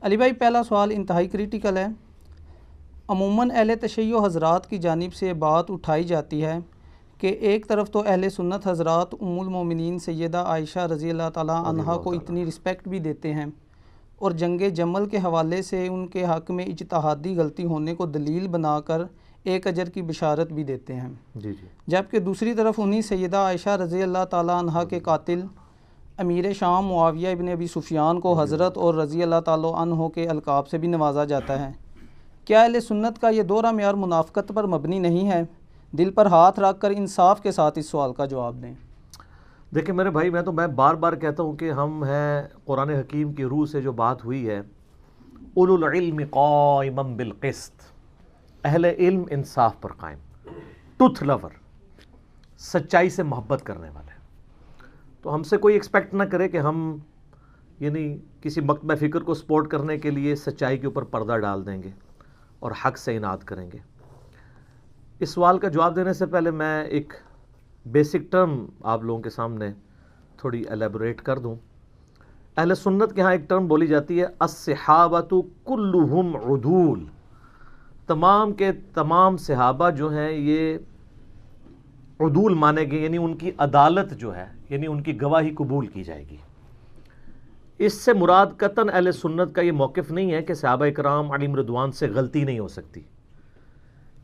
علی بھائی پہلا سوال انتہائی کریٹیکل ہے۔ عموماً اہل تشیع حضرات کی جانب سے بات اٹھائی جاتی ہے کہ ایک طرف تو اہل سنت حضرات ام المومنین سیدہ عائشہ رضی اللہ تعالیٰ عنہا کو اتنی رسپیکٹ بھی دیتے ہیں اور جنگ جمل کے حوالے سے ان کے حق میں اجتہادی غلطی ہونے کو دلیل بنا کر ایک اجر کی بشارت بھی دیتے ہیں، جبکہ دوسری طرف انہی سیدہ عائشہ رضی اللہ تعالیٰ عنہا کے قاتل امیر شام معاویہ ابن ابی سفیان کو حضرت اور رضی اللہ تعالیٰ عنہ کے القاب سے بھی نوازا جاتا ہے۔ کیا اہل سنت کا یہ دوہرا معیار منافقت پر مبنی نہیں ہے؟ دل پر ہاتھ رکھ کر انصاف کے ساتھ اس سوال کا جواب دیں۔ دیکھیں میرے بھائی، میں بار بار کہتا ہوں کہ ہم ہیں قرآن حکیم کی روح سے جو بات ہوئی ہے، اولو العلم قائما بالقسط، اہل علم انصاف پر قائم، ٹروتھ لور، سچائی سے محبت کرنے والے۔ تو ہم سے کوئی ایکسپیکٹ نہ کرے کہ ہم یعنی کسی مکتبہ فکر کو سپورٹ کرنے کے لیے سچائی کے اوپر پردہ ڈال دیں گے اور حق سے اناد کریں گے۔ اس سوال کا جواب دینے سے پہلے میں ایک بیسک ٹرم آپ لوگوں کے سامنے تھوڑی ایلیبوریٹ کر دوں۔ اہل سنت کے ہاں ایک ٹرم بولی جاتی ہے، الصحابۃ کلہم عدول، تمام کے تمام صحابہ جو ہیں یہ عدول مانے گئے، یعنی ان کی عدالت جو ہے، یعنی ان کی گواہی قبول کی جائے گی۔ اس سے مراد قطعاً اہل سنت کا یہ موقف نہیں ہے کہ صحابہ کرام علیہم رضوان سے غلطی نہیں ہو سکتی۔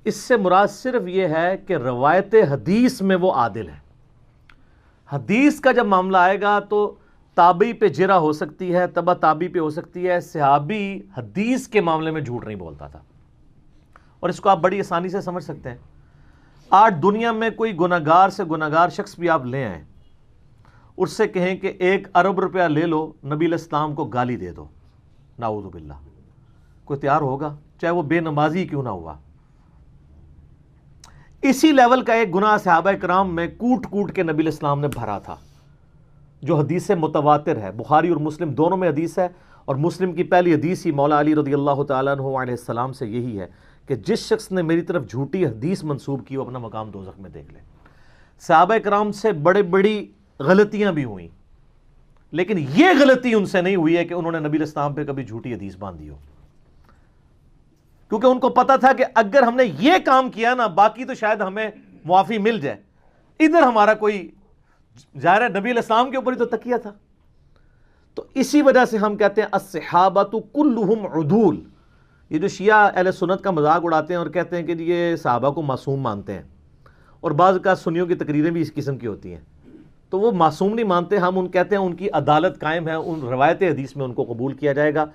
اس سے مراد صرف یہ ہے کہ روایت حدیث میں وہ عادل ہے۔ حدیث کا جب معاملہ آئے گا تو تابعی پہ جرح ہو سکتی ہے، تبع تابعی پہ ہو سکتی ہے، صحابی حدیث کے معاملے میں جھوٹ نہیں بولتا تھا، اور اس کو آپ بڑی آسانی سے سمجھ سکتے ہیں۔ آج دنیا میں کوئی گناہگار سے گناہگار شخص بھی آپ لے آئیں، اس سے کہیں کہ 1 ارب روپیہ لے لو، نبی علیہ السلام کو گالی دے دو، نعوذ باللہ، کوئی تیار ہوگا؟ چاہے وہ بے نمازی کیوں نہ ہوا۔ اسی لیول کا ایک گناہ صحابہ کرام میں کوٹ کوٹ کے نبی علیہ السلام نے بھرا تھا، جو حدیث متواتر ہے، بخاری اور مسلم دونوں میں حدیث ہے، اور مسلم کی پہلی حدیث ہی مولا علی رضی اللہ تعالیٰ عنہ علیہ السلام سے یہی ہے کہ جس شخص نے میری طرف جھوٹی حدیث منسوب کی وہ اپنا مقام دوزخ میں دیکھ لے۔ صحابہ کرام سے بڑی غلطیاں بھی ہوئیں، لیکن یہ غلطی ان سے نہیں ہوئی ہے کہ انہوں نے نبی علیہ السلام پہ کبھی جھوٹی حدیث باندھی ہو، کیونکہ ان کو پتا تھا کہ اگر ہم نے یہ کام کیا نا، باقی تو شاید ہمیں معافی مل جائے۔ ادھر ہمارا کوئی ظاہر ہے نبی علیہ السلام کے اوپر ہی تو تکیہ تھا۔ تو اسی وجہ سے ہم کہتے ہیں الصحابۃ کلہم عدول۔ یہ جو شیعہ اہل سنت کا مذاق اڑاتے ہیں اور کہتے ہیں کہ یہ صحابہ کو معصوم مانتے ہیں، اور بعض کا سنیوں کی تقریریں بھی اس قسم کی ہوتی ہیں، تو وہ معصوم نہیں مانتے، ہم ان کہتے ہیں ان کی عدالت قائم ہے، ان روایت حدیث میں ان کو قبول کیا جائے گا۔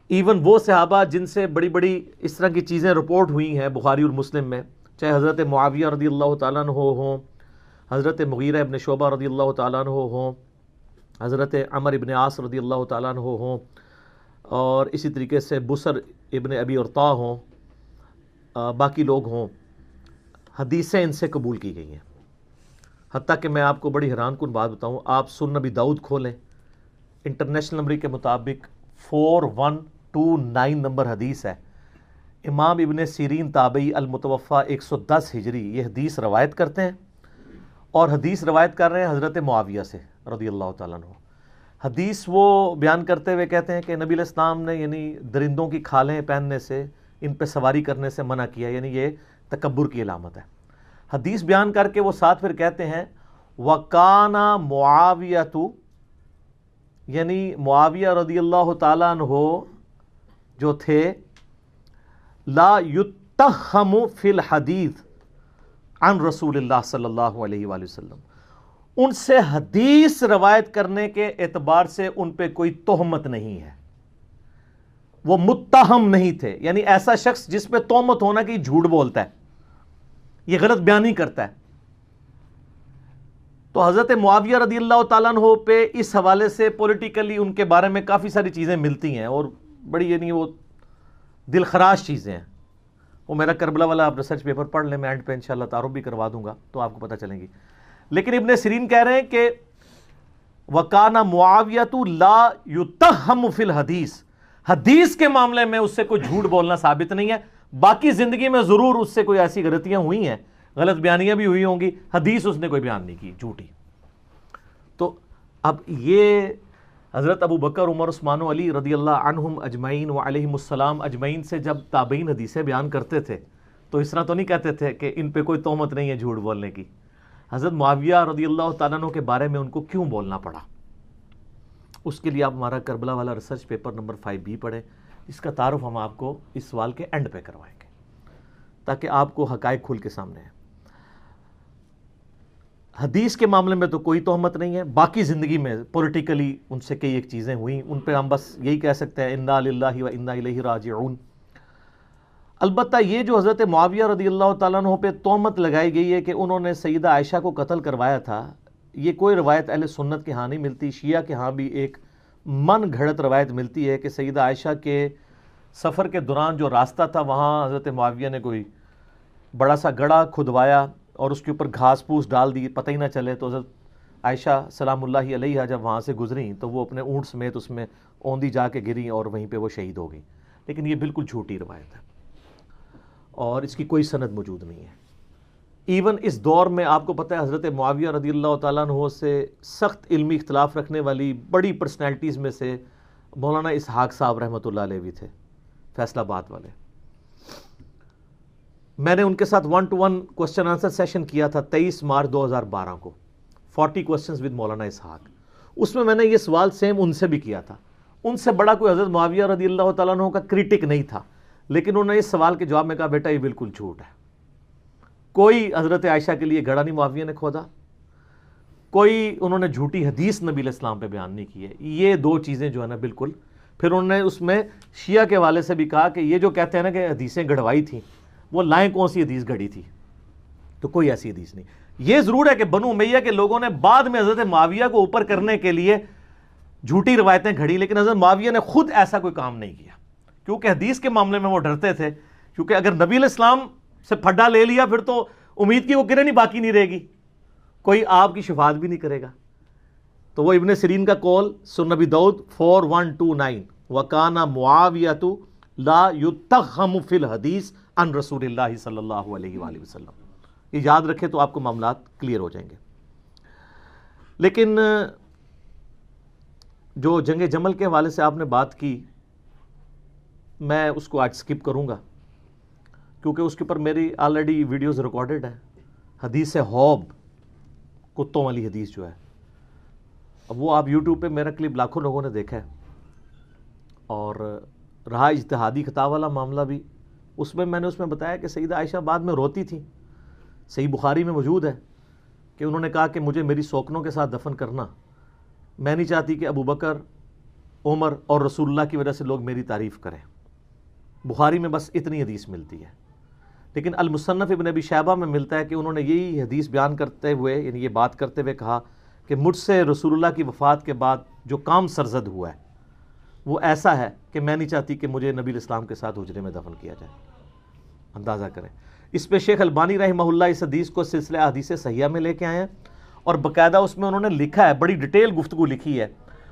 ایون وہ صحابہ جن سے بڑی اس طرح کی چیزیں رپورٹ ہوئی ہیں بخاری اور مسلم میں، چاہے حضرت معاویہ رضی اللہ تعالیٰ عنہ ہوں، حضرت مغیرہ ابن شعبہ رضی اللہ تعالیٰ عنہ ہوں، حضرت عمر ابن عاص رضی اللہ تعالیٰ عنہ ہوں، اور اسی طریقے سے بسر ابن ابی ارطا ہوں، باقی لوگ ہوں، حدیثیں ان سے قبول کی گئی ہیں۔ حتیٰ کہ میں آپ کو بڑی حیران کن بات بتاؤں، آپ سنن نبی داؤد کھولیں، انٹرنیشنل نمبر کے مطابق 4129 نمبر حدیث ہے۔ امام ابن سیرین تابعی المتوفہ 110 ہجری یہ حدیث روایت کرتے ہیں، اور حدیث روایت کر رہے ہیں حضرت معاویہ سے رضی اللہ تعالیٰ عنہ۔ حدیث وہ بیان کرتے ہوئے کہتے ہیں کہ نبی علیہ السلام نے یعنی درندوں کی کھالیں پہننے سے، ان پہ سواری کرنے سے منع کیا، یعنی یہ تکبر کی علامت ہے۔ حدیث بیان کر کے وہ ساتھ پھر کہتے ہیں وَقَانَ مُعَاوِيَةُ، یعنی معاویہ رضی اللہ تعالیٰ عنہ جو تھے، لا یتہم فی الحدیث عن رسول اللہ صلی اللہ علیہ وآلہ وسلم، ان سے حدیث روایت کرنے کے اعتبار سے ان پہ کوئی تہمت نہیں ہے، وہ متہم نہیں تھے، یعنی ایسا شخص جس پہ تہمت ہونا کہ جھوٹ بولتا ہے، یہ غلط بیانی کرتا ہے۔ تو حضرت معاویہ رضی اللہ تعالیٰ عنہ پہ اس حوالے سے پولیٹیکلی ان کے بارے میں کافی ساری چیزیں ملتی ہیں، اور بڑی یعنی وہ دل خراش چیزیں ہیں۔ وہ میرا کربلا والا آپ ریسرچ پیپر پڑھ لیں، میں اینڈ پہ انشاءاللہ تعارف بھی کروا دوں گا تو آپ کو پتہ چلیں گی۔ لیکن ابن سیرین کہہ رہے ہیں کہ وَقَانَ مُعَاوِيَةُ لَا يُتَّهَّمُ فِي الْحَدِيثِ، حدیث کے معاملے میں اس سے کوئی جھوٹ بولنا ثابت نہیں ہے، باقی زندگی میں ضرور اس سے کوئی ایسی غلطیاں ہوئی ہیں، غلط بیانیاں بھی ہوئی ہوں گی، حدیث اس نے کوئی بیان نہیں کی جھوٹی۔ تو اب یہ حضرت ابو بکر، عمر، عثمان و علی رضی اللہ عنہم اجمعین و علیہم السلام اجمعین سے جب تابعین حدیثیں بیان کرتے تھے تو اس طرح تو نہیں کہتے تھے کہ ان پہ کوئی تہمت نہیں ہے جھوٹ بولنے کی. حضرت معاویہ رضی اللہ تعالیٰ عنہ کے بارے میں ان کو کیوں بولنا پڑا؟ اس کے لیے آپ ہمارا کربلا والا ریسرچ پیپر نمبر 5B پڑھیں، اس کا تعارف ہم آپ کو اس سوال کے اینڈ پہ کروائیں گے تاکہ آپ کو حقائق کھل کے سامنے ہیں. حدیث کے معاملے میں تو کوئی تہمت نہیں ہے، باقی زندگی میں پولیٹیکلی ان سے کئی ایک چیزیں ہوئیں، ان پہ ہم بس یہی کہہ سکتے ہیں انا للہ و انا الیہ راجعون. البتہ یہ جو حضرت معاویہ رضی اللہ تعالیٰ عنہ پہ تہمت لگائی گئی ہے کہ انہوں نے سیدہ عائشہ کو قتل کروایا تھا، یہ کوئی روایت اہل سنت کے ہاں نہیں ملتی. شیعہ کے ہاں بھی ایک من گھڑت روایت ملتی ہے کہ سیدہ عائشہ کے سفر کے دوران جو راستہ تھا وہاں حضرت معاویہ نے کوئی بڑا سا گڑھا کھدوایا اور اس کے اوپر گھاس پھوس ڈال دی، پتہ ہی نہ چلے. تو حضرت عائشہ سلام اللہ علیہا جب وہاں سے گزریں تو وہ اپنے اونٹ سمیت اس میں اوندھی جا کے گریں اور وہیں پہ وہ شہید ہو گئیں. لیکن یہ بالکل جھوٹی روایت ہے اور اس کی کوئی سند موجود نہیں ہے. ایون اس دور میں آپ کو پتہ ہے حضرت معاویہ رضی اللہ تعالیٰ عنہ سے سخت علمی اختلاف رکھنے والی بڑی پرسنالٹیز میں سے مولانا اسحاق صاحب رحمۃ اللہ علیہ بھی تھے، فیصل آباد والے. میں نے ان کے ساتھ 1-to-1 کوسچن آنسر سیشن کیا تھا 23 مارچ 2012 کو، 40 کوسچنز ود مولانا اسحاق. اس میں نے یہ سوال سیم ان سے بھی کیا تھا. ان سے بڑا کوئی حضرت معاویہ رضی اللہ تعالیٰ عنہ کا کریٹک نہیں تھا، لیکن انہوں نے اس سوال کے جواب میں کہا بیٹا یہ بالکل جھوٹ ہے. کوئی حضرت عائشہ کے لیے گڑھا نہیں معاویہ نے کھودا، کوئی انہوں نے جھوٹی حدیث نبی علیہ السلام پہ بیان نہیں کی ہے. یہ دو چیزیں جو ہے نا بالکل. پھر انہوں نے اس میں شیعہ کے والے سے بھی کہا کہ یہ جو کہتے ہیں نا کہ حدیثیں گڑھوائی تھیں، وہ لائیں کون سی حدیث گھڑی تھی؟ تو کوئی ایسی حدیث نہیں. یہ ضرور ہے کہ بنو امیہ کے لوگوں نے بعد میں حضرت معاویہ کو اوپر کرنے کے لیے جھوٹی روایتیں گھڑی، لیکن حضرت معاویہ نے خود ایسا کوئی کام نہیں کیا، کیونکہ حدیث کے معاملے میں وہ ڈرتے تھے. کیونکہ اگر نبی علیہ السلام سے پھڈا لے لیا پھر تو امید کی وہ کرے نہیں باقی نہیں رہے گی، کوئی آپ کی شفاعت بھی نہیں کرے گا. تو وہ ابن سیرین کا قول سنن نبی داؤد 4129 وَكَانَ مُعَاوِيَةُ لَا يُتَّخَّمُ فِي الْحَدِيثِ عن رسول اللہ صلی اللہ علیہ وآلہ وسلم. یہ یاد رکھے تو آپ کو معاملات کلیئر ہو جائیں گے. لیکن جو جنگ جمل کے حوالے سے آپ نے بات کی، میں اس کو آج سکپ کروں گا کیونکہ اس کے اوپر میری آلریڈی ویڈیوز ریکارڈڈ ہے. حدیث حوب، کتوں والی حدیث جو ہے، اب وہ آپ یوٹیوب پہ میرا کلپ لاکھوں لوگوں نے دیکھا ہے. اور رہا اجتہادی خطا والا معاملہ بھی، اس میں نے اس میں بتایا کہ سیدہ عائشہ بعد میں روتی تھی. صحیح بخاری میں موجود ہے کہ انہوں نے کہا کہ مجھے میری سوکنوں کے ساتھ دفن کرنا، میں نہیں چاہتی کہ ابو بکر، عمر اور رسول اللہ کی وجہ سے لوگ میری تعریف کریں. بخاری میں بس اتنی حدیث ملتی ہے. لیکن المصنف ابن ابی شیبہ میں ملتا ہے کہ انہوں نے یہی حدیث بیان کرتے ہوئے، یعنی یہ بات کرتے ہوئے کہا کہ مجھ سے رسول اللہ کی وفات کے بعد جو کام سرزد ہوا ہے وہ ایسا ہے کہ میں نہیں چاہتی کہ مجھے نبی الاسلام کے ساتھ حجرے میں دفن کیا جائے. اندازہ کریں. اس پہ شیخ البانی رحمہ اللہ اس حدیث کو سلسلہ احادیث صحیحہ میں لے کے آئے ہیں اور باقاعدہ اس میں انہوں نے لکھا ہے، بڑی ڈیٹیل گفتگو لکھی ہے.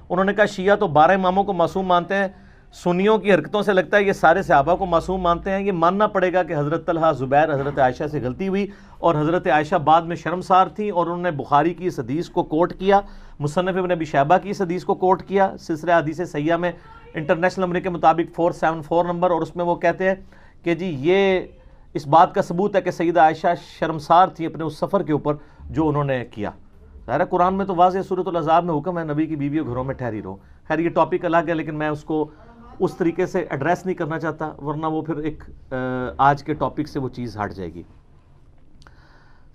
انہوں نے کہا شیعہ تو 12 اماموں کو معصوم مانتے ہیں، سنیوں کی حرکتوں سے لگتا ہے یہ سارے صحابہ کو معصوم مانتے ہیں. یہ ماننا پڑے گا کہ حضرت طلحہ، زبیر، حضرت عائشہ سے غلطی ہوئی اور حضرت عائشہ بعد میں شرمسار تھیں اور انہوں نے بخاری کی اس حدیث کو کوٹ کیا، مصنف ابن ابی شیبہ کی اس حدیث کو کوٹ کیا سلسلہ حدیث صحیحہ میں انٹرنیشنل نمبر کے مطابق 474 نمبر. اور اس میں وہ کہتے ہیں کہ جی یہ اس بات کا ثبوت ہے کہ سیدہ عائشہ شرمسار تھی اپنے اس سفر کے اوپر جو انہوں نے کیا. ظاہر قرآن میں تو واضح سورۃ الاحزاب میں حکم ہے نبی کی بیویوں گھروں میں ٹھہری رہو. خیر یہ ٹاپک الگ ہے لیکن میں اس کو اس طریقے سے ایڈریس نہیں کرنا چاہتا ورنہ وہ پھر ایک آج کے ٹاپک سے وہ چیز ہٹ جائے گی.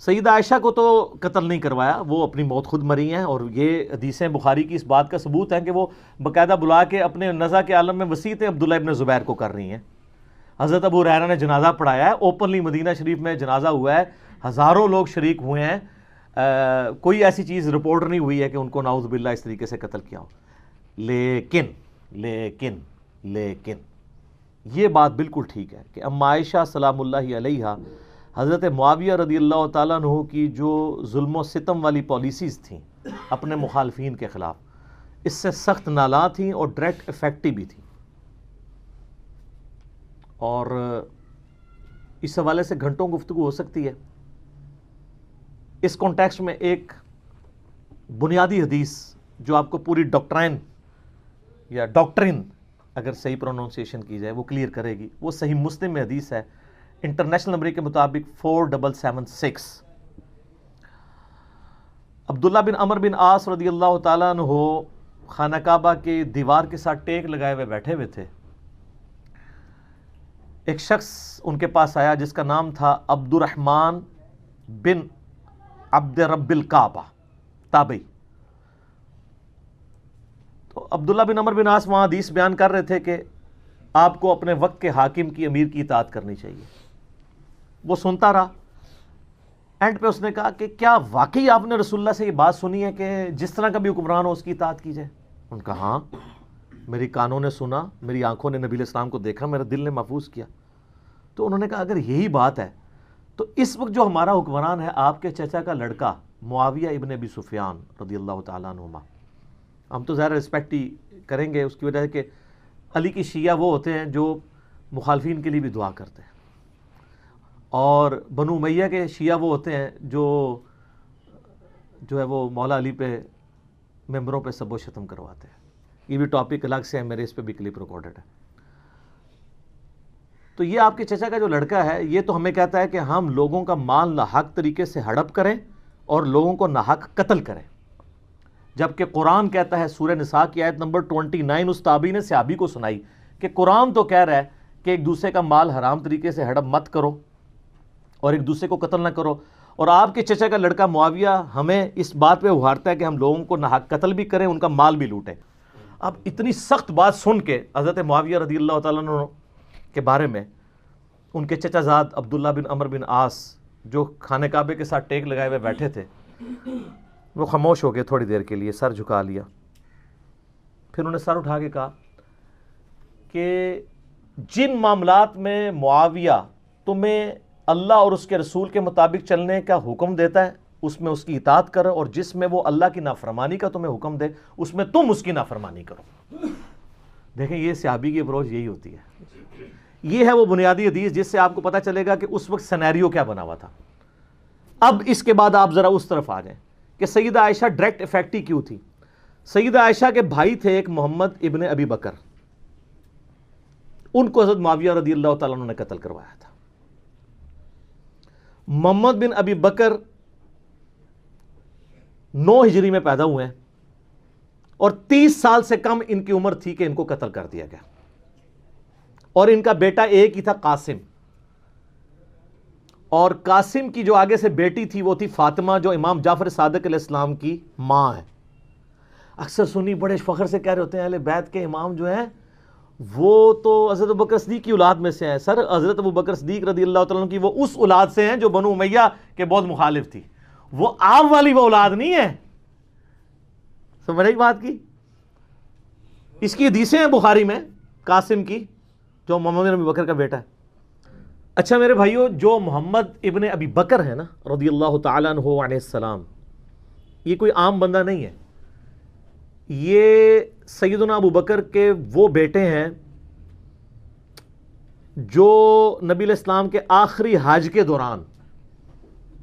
سیدہ عائشہ کو تو قتل نہیں کروایا، وہ اپنی موت خود مری ہیں اور یہ حدیثیں بخاری کی اس بات کا ثبوت ہیں کہ وہ باقاعدہ بلا کے اپنے نزا کے عالم میں وسیعتیں عبداللہ ابن زبیر کو کر رہی ہیں. حضرت ابو ہریرہ نے جنازہ پڑھایا ہے، اوپنلی مدینہ شریف میں جنازہ ہوا ہے، ہزاروں لوگ شریک ہوئے ہیں. کوئی ایسی چیز رپورٹ نہیں ہوئی ہے کہ ان کو نعوذ باللہ اس طریقے سے قتل کیا ہو. لیکن یہ بات بالکل ٹھیک ہے کہ ام عائشہ سلام اللہ علیہا حضرت معاویہ رضی اللہ تعالیٰ عنہ کی جو ظلم و ستم والی پالیسیز تھیں اپنے مخالفین کے خلاف، اس سے سخت نالاں تھیں اور ڈائریکٹ افیکٹو بھی تھیں. اور اس حوالے سے گھنٹوں گفتگو ہو سکتی ہے. اس کانٹیکسٹ میں ایک بنیادی حدیث جو آپ کو پوری ڈاکٹرائن یا ڈاکٹرن اگر صحیح پروننسیشن کی جائے وہ کلیئر کرے گی. وہ صحیح مسلم میں حدیث ہے, انٹرنیشنل نمبر کے مطابق 4776. عبداللہ بن عمر بن عاص رضی اللہ تعالیٰ عنہ خانہ کعبہ کے دیوار کے ساتھ ٹیک لگائے ہوئے بیٹھے ہوئے تھے. ایک شخص ان کے پاس آیا جس کا نام تھا عبد الرحمن بن عبد رب الکعبہ تابعی. تو عبداللہ بن عمر بن عاص وہاں حدیث بیان کر رہے تھے کہ آپ کو اپنے وقت کے حاکم کی, امیر کی اطاعت کرنی چاہیے. وہ سنتا رہا. اینڈ پہ اس نے کہا کہ کیا واقعی آپ نے رسول اللہ سے یہ بات سنی ہے کہ جس طرح کا بھی حکمران ہو اس کی اطاعت کی جائے؟ ان کا ہاں, میری کانوں نے سنا, میری آنکھوں نے نبی علیہ السلام کو دیکھا, میرے دل نے محفوظ کیا. تو انہوں نے کہا اگر یہی بات ہے تو اس وقت جو ہمارا حکمران ہے آپ کے چچا کا لڑکا معاویہ ابن ابی سفیان رضی اللہ تعالیٰ عنہما, ہم تو ظاہر رسپیکٹ ہی کریں گے اس کی وجہ سے کہ علی کی شیعہ وہ ہوتے ہیں جو مخالفین کے لیے بھی دعا کرتے ہیں, اور بنو امیہ کے شیعہ وہ ہوتے ہیں جو ہے وہ مولا علی پہ ممبروں پہ سب و شتم کرواتے ہیں. یہ بھی ٹاپک الگ سے ہے, میرے اس پہ بھی کلپ ریکارڈڈ ہے. تو یہ آپ کے چچا کا جو لڑکا ہے یہ تو ہمیں کہتا ہے کہ ہم لوگوں کا مال ناحق طریقے سے ہڑپ کریں اور لوگوں کو ناحق قتل کریں, جبکہ قرآن کہتا ہے سورہ نساء کی آیت نمبر 29 اس تابعی نے صحابی کو سنائی کہ قرآن تو کہہ رہا ہے کہ ایک دوسرے کا مال حرام طریقے سے ہڑپ مت کرو اور ایک دوسرے کو قتل نہ کرو, اور آپ کے چچا کا لڑکا معاویہ ہمیں اس بات پہ ابھارتا ہے کہ ہم لوگوں کو ناحق قتل بھی کریں, ان کا مال بھی لوٹیں. اب اتنی سخت بات سن کے حضرت معاویہ رضی اللہ تعالیٰ عنہ کے بارے میں ان کے چچا زاد عبداللہ بن عمر بن عاص جو خانہ کعبے کے ساتھ ٹیک لگائے ہوئے بیٹھے تھے وہ خاموش ہو گئے تھوڑی دیر کے لیے, سر جھکا لیا. پھر انہوں نے سر اٹھا کے کہا کہ جن معاملات میں معاویہ تمہیں اللہ اور اس کے رسول کے مطابق چلنے کا حکم دیتا ہے اس میں اس کی اطاعت کرو, اور جس میں وہ اللہ کی نافرمانی کا تمہیں حکم دے اس میں تم اس کی نافرمانی کرو. دیکھیں یہ صحابی کی اپروچ یہی ہوتی ہے. یہ ہے وہ بنیادی حدیث جس سے آپ کو پتہ چلے گا کہ اس وقت سینیریو کیا بنا ہوا تھا. اب اس کے بعد آپ ذرا اس طرف آ جائیں کہ سیدہ عائشہ ڈائریکٹ افیکٹی کیوں تھی. سیدہ عائشہ کے بھائی تھے ایک محمد ابن ابی بکر, ان کو حضرت معاویہ رضی اللہ تعالیٰ عنہ نے قتل کروایا تھا. محمد بن ابی بکر 9 ہجری میں پیدا ہوئے ہیں اور 30 سال سے کم ان کی عمر تھی کہ ان کو قتل کر دیا گیا, اور ان کا بیٹا ایک ہی تھا قاسم, اور قاسم کی جو آگے سے بیٹی تھی وہ تھی فاطمہ جو امام جعفر صادق علیہ السلام کی ماں ہے. اکثر سنی بڑے فخر سے کہہ رہے ہوتے ہیں اہل بیت کے امام جو ہیں وہ تو حضرت ابوبکر صدیق کی اولاد میں سے ہیں. سر حضرت ابوبکر صدیق رضی اللہ تعالیٰ عنہ کی وہ اس اولاد سے ہیں جو بنو امیہ کے بہت مخالف تھی, وہ آپ والی وہ اولاد نہیں ہے. سمجھ رہی بات کی؟ اس کی حدیثیں ہیں بخاری میں قاسم کی جو محمد بن ابی بکر کا بیٹا ہے. اچھا میرے بھائیو, جو محمد ابن ابی بکر ہے نا رضی اللہ تعالیٰ عنہ علیہ السلام, یہ کوئی عام بندہ نہیں ہے. یہ سیدنا ابو بکر کے وہ بیٹے ہیں جو نبی علیہ السلام کے آخری حج کے دوران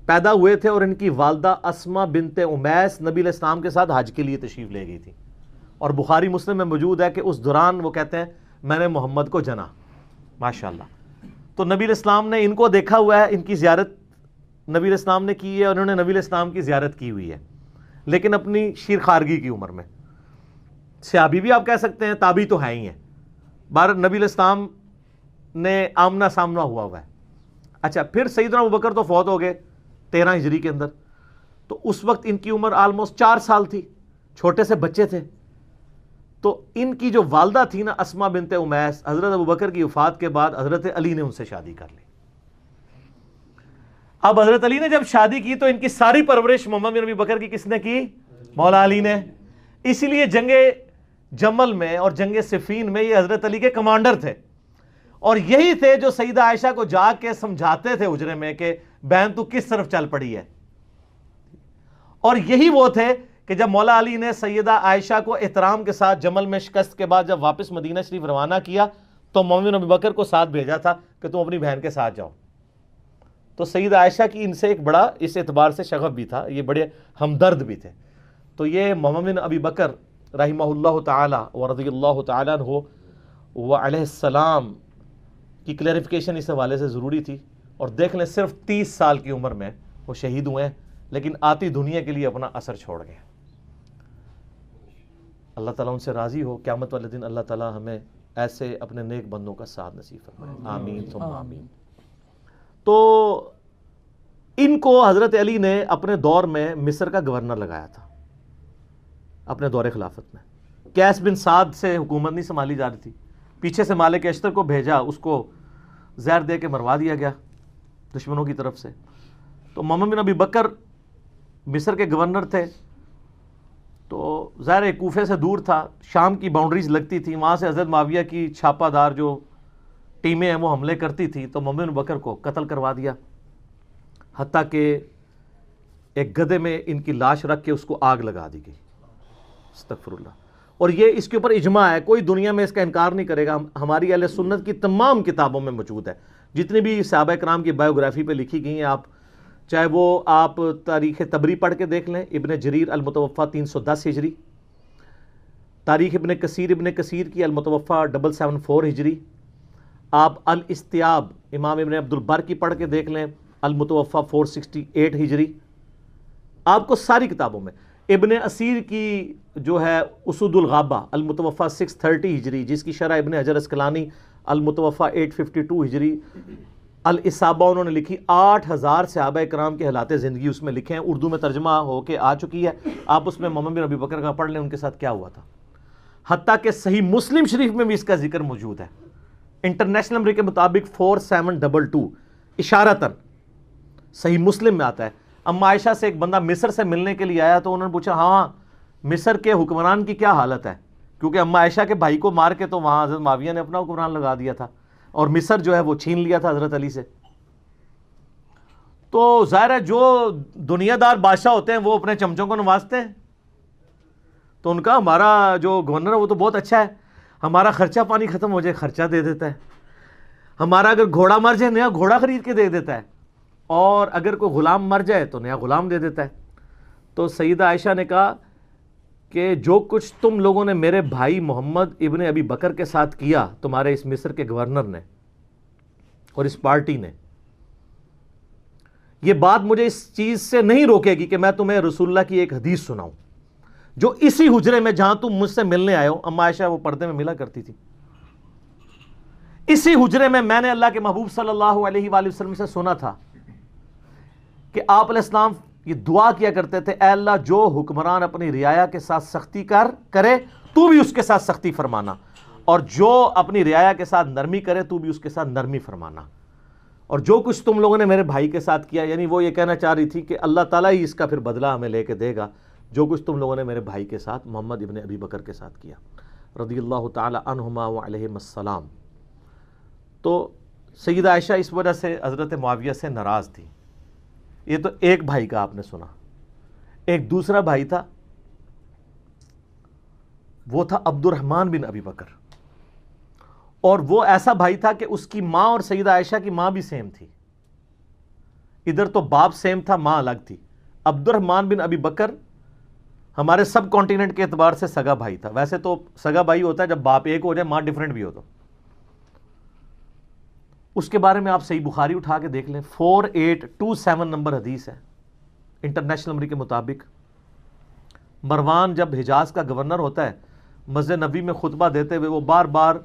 پیدا ہوئے تھے, اور ان کی والدہ اسما بنت امیس نبی علیہ السلام کے ساتھ حج کے لیے تشریف لے گئی تھی, اور بخاری مسلم میں موجود ہے کہ اس دوران وہ کہتے ہیں میں نے محمد کو جنا. ماشاءاللہ. تو نبی علیہ السلام نے ان کو دیکھا ہوا ہے, ان کی زیارت نبی علیہ السلام نے کی ہے, اور انہوں نے نبی علیہ السلام کی زیارت کی ہوئی ہے, لیکن اپنی شیر خارگی کی عمر میں. صحابی بھی آپ کہہ سکتے ہیں, تابعی تو ہیں ہی ہیں. بار نبی علیہ السلام نے آمنا سامنا ہوا ہے. اچھا پھر سیدنا ابوبکر تو فوت ہو گئے 13 ہجری کے اندر, تو اس وقت ان کی عمر آلموسٹ 4 سال تھی, چھوٹے سے بچے تھے. تو ان کی جو والدہ تھی نا اسما بنت امیس, حضرت ابوبکر کی وفات کے بعد حضرت علی نے ان سے شادی کر لی. اب حضرت علی نے جب شادی کی تو ان کی ساری پرورش محمد بن ابی بکر کی کس نے کی؟ مولا علی نے. اسی لیے جنگ جمل میں اور جنگ صفین میں یہ حضرت علی کے کمانڈر تھے, اور یہی تھے جو سیدہ عائشہ کو جا کے سمجھاتے تھے اجرے میں کہ بہن تو کس طرف چل پڑی ہے. اور یہی وہ تھے کہ جب مولا علی نے سیدہ عائشہ کو احترام کے ساتھ جمل میں شکست کے بعد جب واپس مدینہ شریف روانہ کیا تو محمد بن ابی بکر کو ساتھ بھیجا تھا کہ تم اپنی بہن کے ساتھ جاؤ. تو سیدہ عائشہ کی ان سے ایک بڑا اس اعتبار سے شغف بھی تھا, یہ بڑے ہمدرد بھی تھے. تو یہ محمد بن ابی بکر رحمہ اللہ تعالی و رضی اللہ تعالیٰ عنہ و علیہ السلام کی کلیریفیکیشن اس حوالے سے ضروری تھی. اور دیکھ لیں صرف 30 سال کی عمر میں وہ شہید ہوئے ہیں، لیکن آتی دنیا کے لیے اپنا اثر چھوڑ گئے. اللہ تعالیٰ ان سے راضی ہو. قیامت والے دن اللہ تعالیٰ ہمیں ایسے اپنے نیک بندوں کا ساتھ نصیب فرمائے. آمین ثم آمین. تو ان کو حضرت علی نے اپنے دور میں مصر کا گورنر لگایا تھا اپنے دور خلافت میں. قیس بن سعد سے حکومت نہیں سنبھالی جا رہی تھی، پیچھے سے مالک اشتر کو بھیجا، اس کو زہر دے کے مروا دیا گیا دشمنوں کی طرف سے. تو محمد بن ابی بکر مصر کے گورنر تھے، تو ظاہر کوفے سے دور تھا، شام کی باؤنڈریز لگتی تھی، وہاں سے حضرت معاویہ کی چھاپہ دار جو ٹیمیں ہیں وہ حملے کرتی تھی. تو محمد بن بکر کو قتل کروا دیا، حتیٰ کہ ایک گدھے میں ان کی لاش رکھ کے اس کو آگ لگا دی گئی. استغفر اللہ. اور یہ اس کے اوپر اجماع ہے، کوئی دنیا میں اس کا انکار نہیں کرے گا. ہماری اہل سنت کی تمام کتابوں میں موجود ہے، جتنی بھی صحابہ کرام کی بایوگرافی پہ لکھی گئی ہیں، آپ چاہے وہ آپ تاریخ طبری پڑھ کے دیکھ لیں، ابن جریر المتوفیٰ 310 ہجری، تاریخ ابن کثیر کی المتوفیٰ 774 ہجری، آپ الاستیاب امام ابن عبد البر کی پڑھ کے دیکھ لیں، المتوفیٰ 468 ہجری. آپ کو ساری کتابوں میں ابن اسیر کی جو ہے اسود الغابہ المتوفیٰ 630 ہجری، جس کی شرح ابن حجر اسقلانی المتوفیٰ 852 ہجری، الاصابہ انہوں نے لکھی. 8000 صحابہ کرام کے حالات زندگی اس میں لکھے ہیں، اردو میں ترجمہ ہو کے آ چکی ہے. آپ اس میں محمد بن ابی بکر کا پڑھ لیں، ان کے ساتھ کیا ہوا تھا. حتیٰ کہ صحیح مسلم شریف میں بھی اس کا ذکر موجود ہے، انٹرنیشنل نمبر کے مطابق 4722 اشارتاً صحیح مسلم میں آتا ہے. اما عائشہ سے ایک بندہ مصر سے ملنے کے لیے آیا، تو انہوں نے پوچھا ہاں مصر کے حکمران کی کیا حالت ہے، کیونکہ اما عائشہ کے بھائی کو مار کے تو وہاں حضرت معاویہ نے اپنا حکمران لگا دیا تھا، اور مصر جو ہے وہ چھین لیا تھا حضرت علی سے. تو ظاہر ہے جو دنیا دار بادشاہ ہوتے ہیں وہ اپنے چمچوں کو نوازتے ہیں. تو ان کا ہمارا جو گورنر ہے وہ تو بہت اچھا ہے، ہمارا خرچہ پانی ختم ہو جائے خرچہ دے دیتا ہے، ہمارا اگر گھوڑا مر جائے نیا گھوڑا خرید کے دے دیتا ہے، اور اگر کوئی غلام مر جائے تو نیا غلام دے دیتا ہے. تو سیدہ عائشہ نے کہا کہ جو کچھ تم لوگوں نے میرے بھائی محمد ابن ابی بکر کے ساتھ کیا، تمہارے اس مصر کے گورنر نے اور اس پارٹی نے، یہ بات مجھے اس چیز سے نہیں روکے گی کہ میں تمہیں رسول اللہ کی ایک حدیث سناؤں جو اسی حجرے میں جہاں تم مجھ سے ملنے آئے ہو. اما عائشہ وہ پردے میں ملا کرتی تھی. اسی حجرے میں نے اللہ کے محبوب صلی اللہ علیہ وآلہ وسلم سے سنا تھا کہ آپ علیہ السلام یہ دعا کیا کرتے تھے، اے اللہ جو حکمران اپنی رعایا کے ساتھ سختی کرے تو بھی اس کے ساتھ سختی فرمانا، اور جو اپنی رعایا کے ساتھ نرمی کرے تو بھی اس کے ساتھ نرمی فرمانا. اور جو کچھ تم لوگوں نے میرے بھائی کے ساتھ کیا، یعنی وہ یہ کہنا چاہ رہی تھی کہ اللہ تعالیٰ ہی اس کا پھر بدلہ ہمیں لے کے دے گا، جو کچھ تم لوگوں نے میرے بھائی کے ساتھ محمد ابن ابی بکر کے ساتھ کیا رضی اللہ تعالی عنہما وعلیہم السلام. تو سیدہ عائشہ اس وجہ سے حضرت معاویہ سے ناراض تھی. یہ تو ایک بھائی کا آپ نے سنا. ایک دوسرا بھائی تھا، وہ تھا عبد الرحمن بن ابی بکر، اور وہ ایسا بھائی تھا کہ اس کی ماں اور سیدہ عائشہ کی ماں بھی سیم تھی. ادھر تو باپ سیم تھا، ماں الگ تھی. عبد الرحمن بن ابی بکر ہمارے سب کانٹیننٹ کے اعتبار سے سگا بھائی تھا. ویسے تو سگا بھائی ہوتا ہے جب باپ ایک ہو جائے ماں ڈیفرنٹ بھی ہو. تو اس کے بارے میں آپ صحیح بخاری اٹھا کے دیکھ لیں، 4827 نمبر حدیث ہے انٹرنیشنل نمبر کے مطابق. مروان جب حجاز کا گورنر ہوتا ہے، مسجد نبوی میں خطبہ دیتے ہوئے وہ بار بار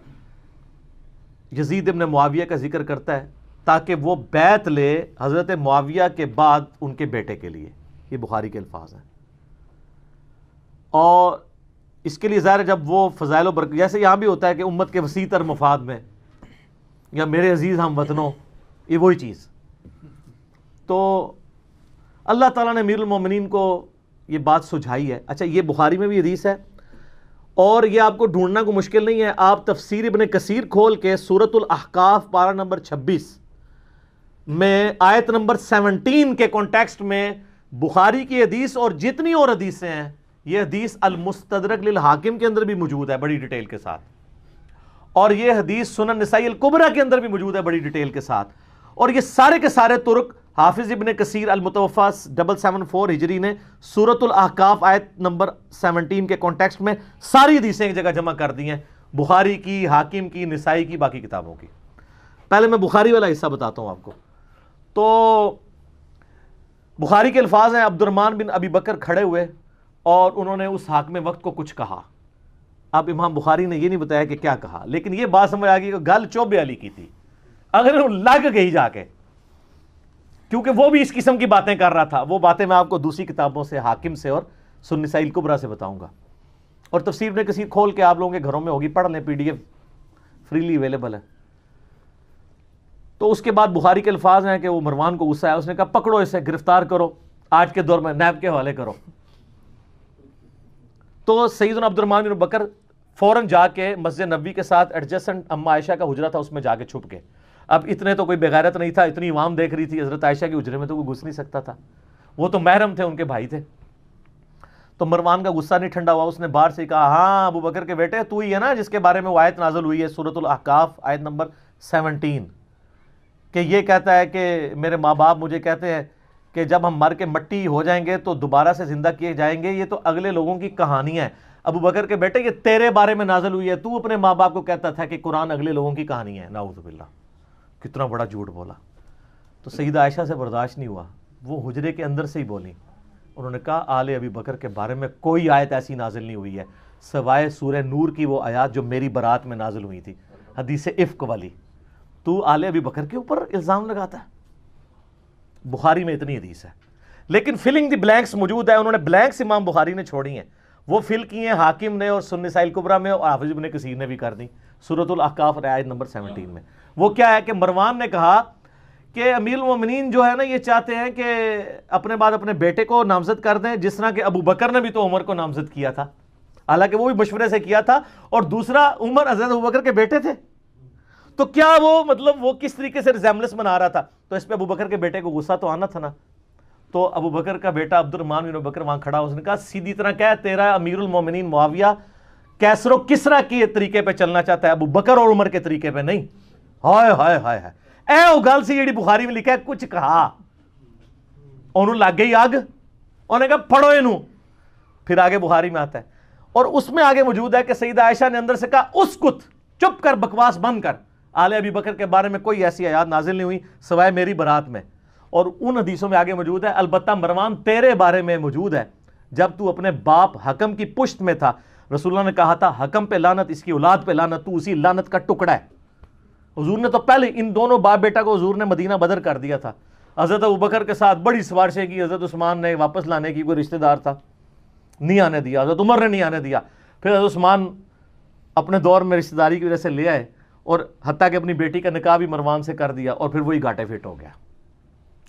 یزید ابن معاویہ کا ذکر کرتا ہے تاکہ وہ بیعت لے حضرت معاویہ کے بعد ان کے بیٹے کے لیے. یہ بخاری کے الفاظ ہیں. اور اس کے لیے ظاہر جب وہ فضائل و برکت، جیسے یہاں بھی ہوتا ہے کہ امت کے وسیع تر مفاد میں، یا میرے عزیز ہم وطنوں، یہ وہی چیز. تو اللہ تعالیٰ نے امیر المومنین کو یہ بات سجھائی ہے. اچھا، یہ بخاری میں بھی حدیث ہے، اور یہ آپ کو ڈھونڈنا کو مشکل نہیں ہے. آپ تفسیر ابن کثیر کھول کے سورۃ الاحقاف پارہ نمبر 26 میں آیت نمبر 17 کے کانٹیکسٹ میں بخاری کی حدیث اور جتنی اور حدیثیں ہیں، یہ حدیث المستدرک للحاکم کے اندر بھی موجود ہے بڑی ڈیٹیل کے ساتھ، اور یہ حدیث سنن نسائی الکبریٰ کے اندر بھی موجود ہے بڑی ڈیٹیل کے ساتھ. اور یہ سارے کے سارے ترک حافظ ابن کثیر المتوفا 774 ہجری نے سورۃ الاحقاف آیت نمبر 17 کے کانٹیکسٹ میں ساری حدیثیں ایک جگہ جمع کر دی ہیں، بخاری کی، حاکم کی، نسائی کی، باقی کتابوں کی۔ پہلے میں بخاری والا حصہ بتاتا ہوں آپ کو۔ تو بخاری کے الفاظ ہیں، عبد الرحمن بن ابی بکر کھڑے ہوئے اور انہوں نے اس حاکم وقت کو کچھ کہا۔ اب امام بخاری نے یہ نہیں بتایا کہ کیا کہا، لیکن یہ بات سمجھ آ گئی کہ گل چوبے علی کی تھی، اگر لگ گئی جا کے، کیونکہ وہ بھی اس قسم کی باتیں کر رہا تھا۔ وہ باتیں میں آپ کو دوسری کتابوں سے، حاکم سے اور سنن نسائی الکبریٰ سے بتاؤں گا، اور تفسیر ابن کثیر کھول کے آپ لوگوں کے گھروں میں ہوگی، پڑھ لیں، PDF فریلی اویلیبل ہے۔ تو اس کے بعد بخاری کے الفاظ ہیں کہ وہ مروان کو غصہ آیا، اس نے کہا پکڑو اسے، گرفتار کرو، آج کے دور میں نیب کے حوالے کرو۔ تو سیدنا عبد الرحمن بن بکر فوراً جا کے مسجد نبوی کے ساتھ ایڈجسنٹ اما عائشہ کا حجرہ تھا، اس میں جا کے چھپ گئے۔ اب اتنے تو کوئی بغیرت نہیں تھا، اتنی عوام دیکھ رہی تھی، حضرت عائشہ کے حجرے میں تو کوئی گھس نہیں سکتا تھا، وہ تو محرم تھے، ان کے بھائی تھے۔ تو مروان کا غصہ نہیں ٹھنڈا ہوا، اس نے باہر سے کہا ہاں ابو بکر کے بیٹے، تو ہی ہے نا جس کے بارے میں وہ آیت نازل ہوئی ہے سورۃ الاحقاف آیت نمبر 17، کہ یہ کہتا ہے کہ میرے ماں باپ مجھے کہتے ہیں کہ جب ہم مر کے مٹی ہو جائیں گے تو دوبارہ سے زندہ کیے جائیں گے، یہ تو اگلے لوگوں کی کہانی ہے۔ ابو بکر کے بیٹے یہ تیرے بارے میں نازل ہوئی ہے، تو اپنے ماں باپ کو کہتا تھا کہ قرآن اگلے لوگوں کی کہانی ہے۔ نعوذ باللہ، کتنا بڑا جھوٹ بولا۔ تو سیدہ عائشہ سے برداشت نہیں ہوا، وہ حجرے کے اندر سے ہی بولی، انہوں نے کہا آل ابی بکر کے بارے میں کوئی آیت ایسی نازل نہیں ہوئی ہے سوائے سورہ نور کی وہ آیات جو میری برات میں نازل ہوئی تھی، حدیث افک والی، تو آل ابی بکر کے اوپر الزام لگاتا ہے۔ بخاری میں اتنی حدیث ہے، لیکن فلنگ دی بلینکس موجود ہے، انہوں نے بلینکس امام بخاری نے چھوڑی ہیں، وہ فل کی ہیں حاکم نے اور سنن نسائی الکبریٰ میں، اور حافظ ابن کثیر نے بھی کر دی سورۃ الاحقاف آیت نمبر 17 میں۔ وہ کیا ہے کہ مروان نے کہا کہ امیر المومنین جو ہے نا یہ چاہتے ہیں کہ اپنے بعد اپنے بیٹے کو نامزد کر دیں، جس طرح کہ ابو بکر نے بھی تو عمر کو نامزد کیا تھا، حالانکہ وہ بھی مشورے سے کیا تھا، اور دوسرا عمر حضرت ابو بکر کے بیٹے تھے، تو کیا وہ مطلب وہ کس طریقے سے ریزیمبلنس بنا رہا تھا، تو اس پہ ابو بکر کے بیٹے کو غصہ تو آنا تھا نا۔ تو ابو بکر کا بیٹا عبد الرحمن بن بکر وہاں کھڑا، اس نے کہا سیدھی طرح کہہ تیرا امیر المومنین معاویہ کیسر و کسرا کے طریقے پہ چلنا چاہتا ہے، ابو بکر اور عمر کے طریقے پہ نہیں۔ ہائے ہائے ہائے ہائے، اے وہ گل سی جیڑی بخاری میں لکھا ہے، کچھ کہا انہوں لگ گئی آگ، انہوں نے کہا پڑھو انہوں، پھر آگے بخاری میں آتا ہے، اور اس میں آگے موجود ہے کہ سیدہ عائشہ نے اندر سے کہا اسکت، چپ کر، بکواس بند کر، آل ابی بکر کے بارے میں کوئی ایسی آیات نازل نہیں ہوئی سوائے میری برات میں۔ اور ان حدیثوں میں آگے موجود ہے البتہ مروان تیرے بارے میں موجود ہے، جب تو اپنے باپ حکم کی پشت میں تھا، رسول اللہ نے کہا تھا حکم پہ لعنت، اس کی اولاد پہ لعنت، تو اسی لعنت کا ٹکڑا ہے۔ حضور نے تو پہلے ان دونوں باپ بیٹا کو حضور نے مدینہ بدر کر دیا تھا، حضرت ابوبکر کے ساتھ بڑی سفارشیں کی، حضرت عثمان نے واپس لانے کی، کوئی رشتہ دار تھا نہیں آنے دیا، حضرت عمر نے نہیں آنے دیا، پھر حضرت عثمان اپنے دور میں رشتہ داری کی وجہ سے لے آئے، اور حتیٰ کہ اپنی بیٹی کا نکاح بھی مروان سے کر دیا، اور پھر وہی گھاٹے فٹ ہو گیا۔